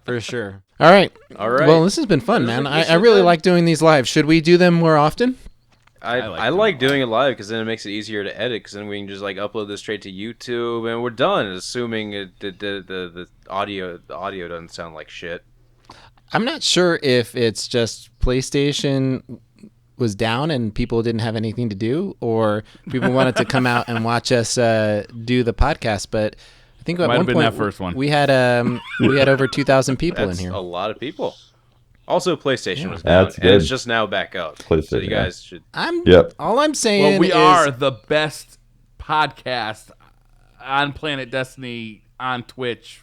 for sure. All right. Well, this has been fun, man. I really like doing these live. Should we do them more often? I like doing it live because then it makes it easier to edit because then we can just like upload this straight to YouTube and we're done. Assuming the audio doesn't sound like shit. I'm not sure if it's just PlayStation was down and people didn't have anything to do, or people wanted to come out and watch us do the podcast. But I think at one point that first one. we had over 2,000 people That's in here. a lot of people. Also, PlayStation was down, That's and it's good. just now back up. PlayStation, So you guys should. All I'm saying Well, we is are the best podcast on Planet Destiny on Twitch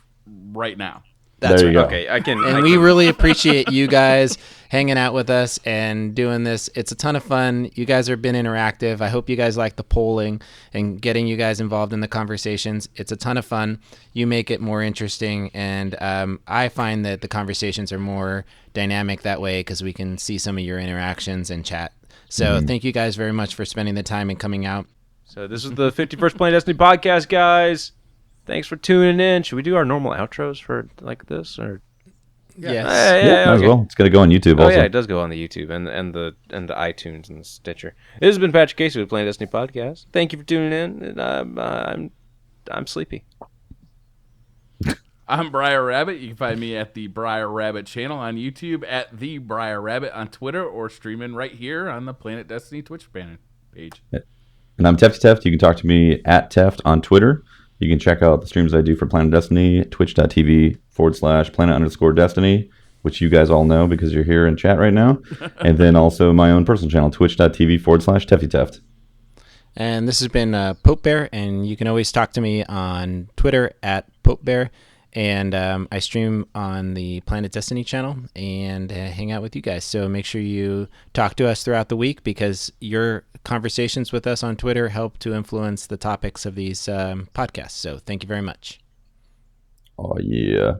right now. That's there you right. go. Okay, I can. And we really appreciate you guys hanging out with us and doing this. It's a ton of fun. You guys have been interactive. I hope you guys like the polling and getting you guys involved in the conversations. It's a ton of fun. You make it more interesting. And I find that the conversations are more dynamic that way because we can see some of your interactions and chat. So thank you guys very much for spending the time and coming out. So this is the 51st Planet Destiny podcast, guys. Thanks for tuning in. Should we do our normal outros for like this or? Yes. Might as well. It's gonna go on YouTube Oh also. yeah, it does go on the YouTube and the iTunes and the Stitcher. This has been Patrick Casey with Planet Destiny podcast. Thank you for tuning in. And I'm sleepy. I'm Briar Rabbit. You can find me at the Briar Rabbit channel on YouTube, at the Briar Rabbit on Twitter, or streaming right here on the Planet Destiny Twitch page. And I'm Tefty Teft. You can talk to me at Teft on Twitter. You can check out the streams I do for Planet Destiny, twitch.tv/planet_destiny, which you guys all know because you're here in chat right now. And then also my own personal channel, twitch.tv/TeftyTeft. And this has been Pope Bear, and you can always talk to me on Twitter at Pope Bear. And I stream on the Planet Destiny channel and hang out with you guys. So make sure you talk to us throughout the week because your conversations with us on Twitter help to influence the topics of these podcasts. So thank you very much. Oh, yeah.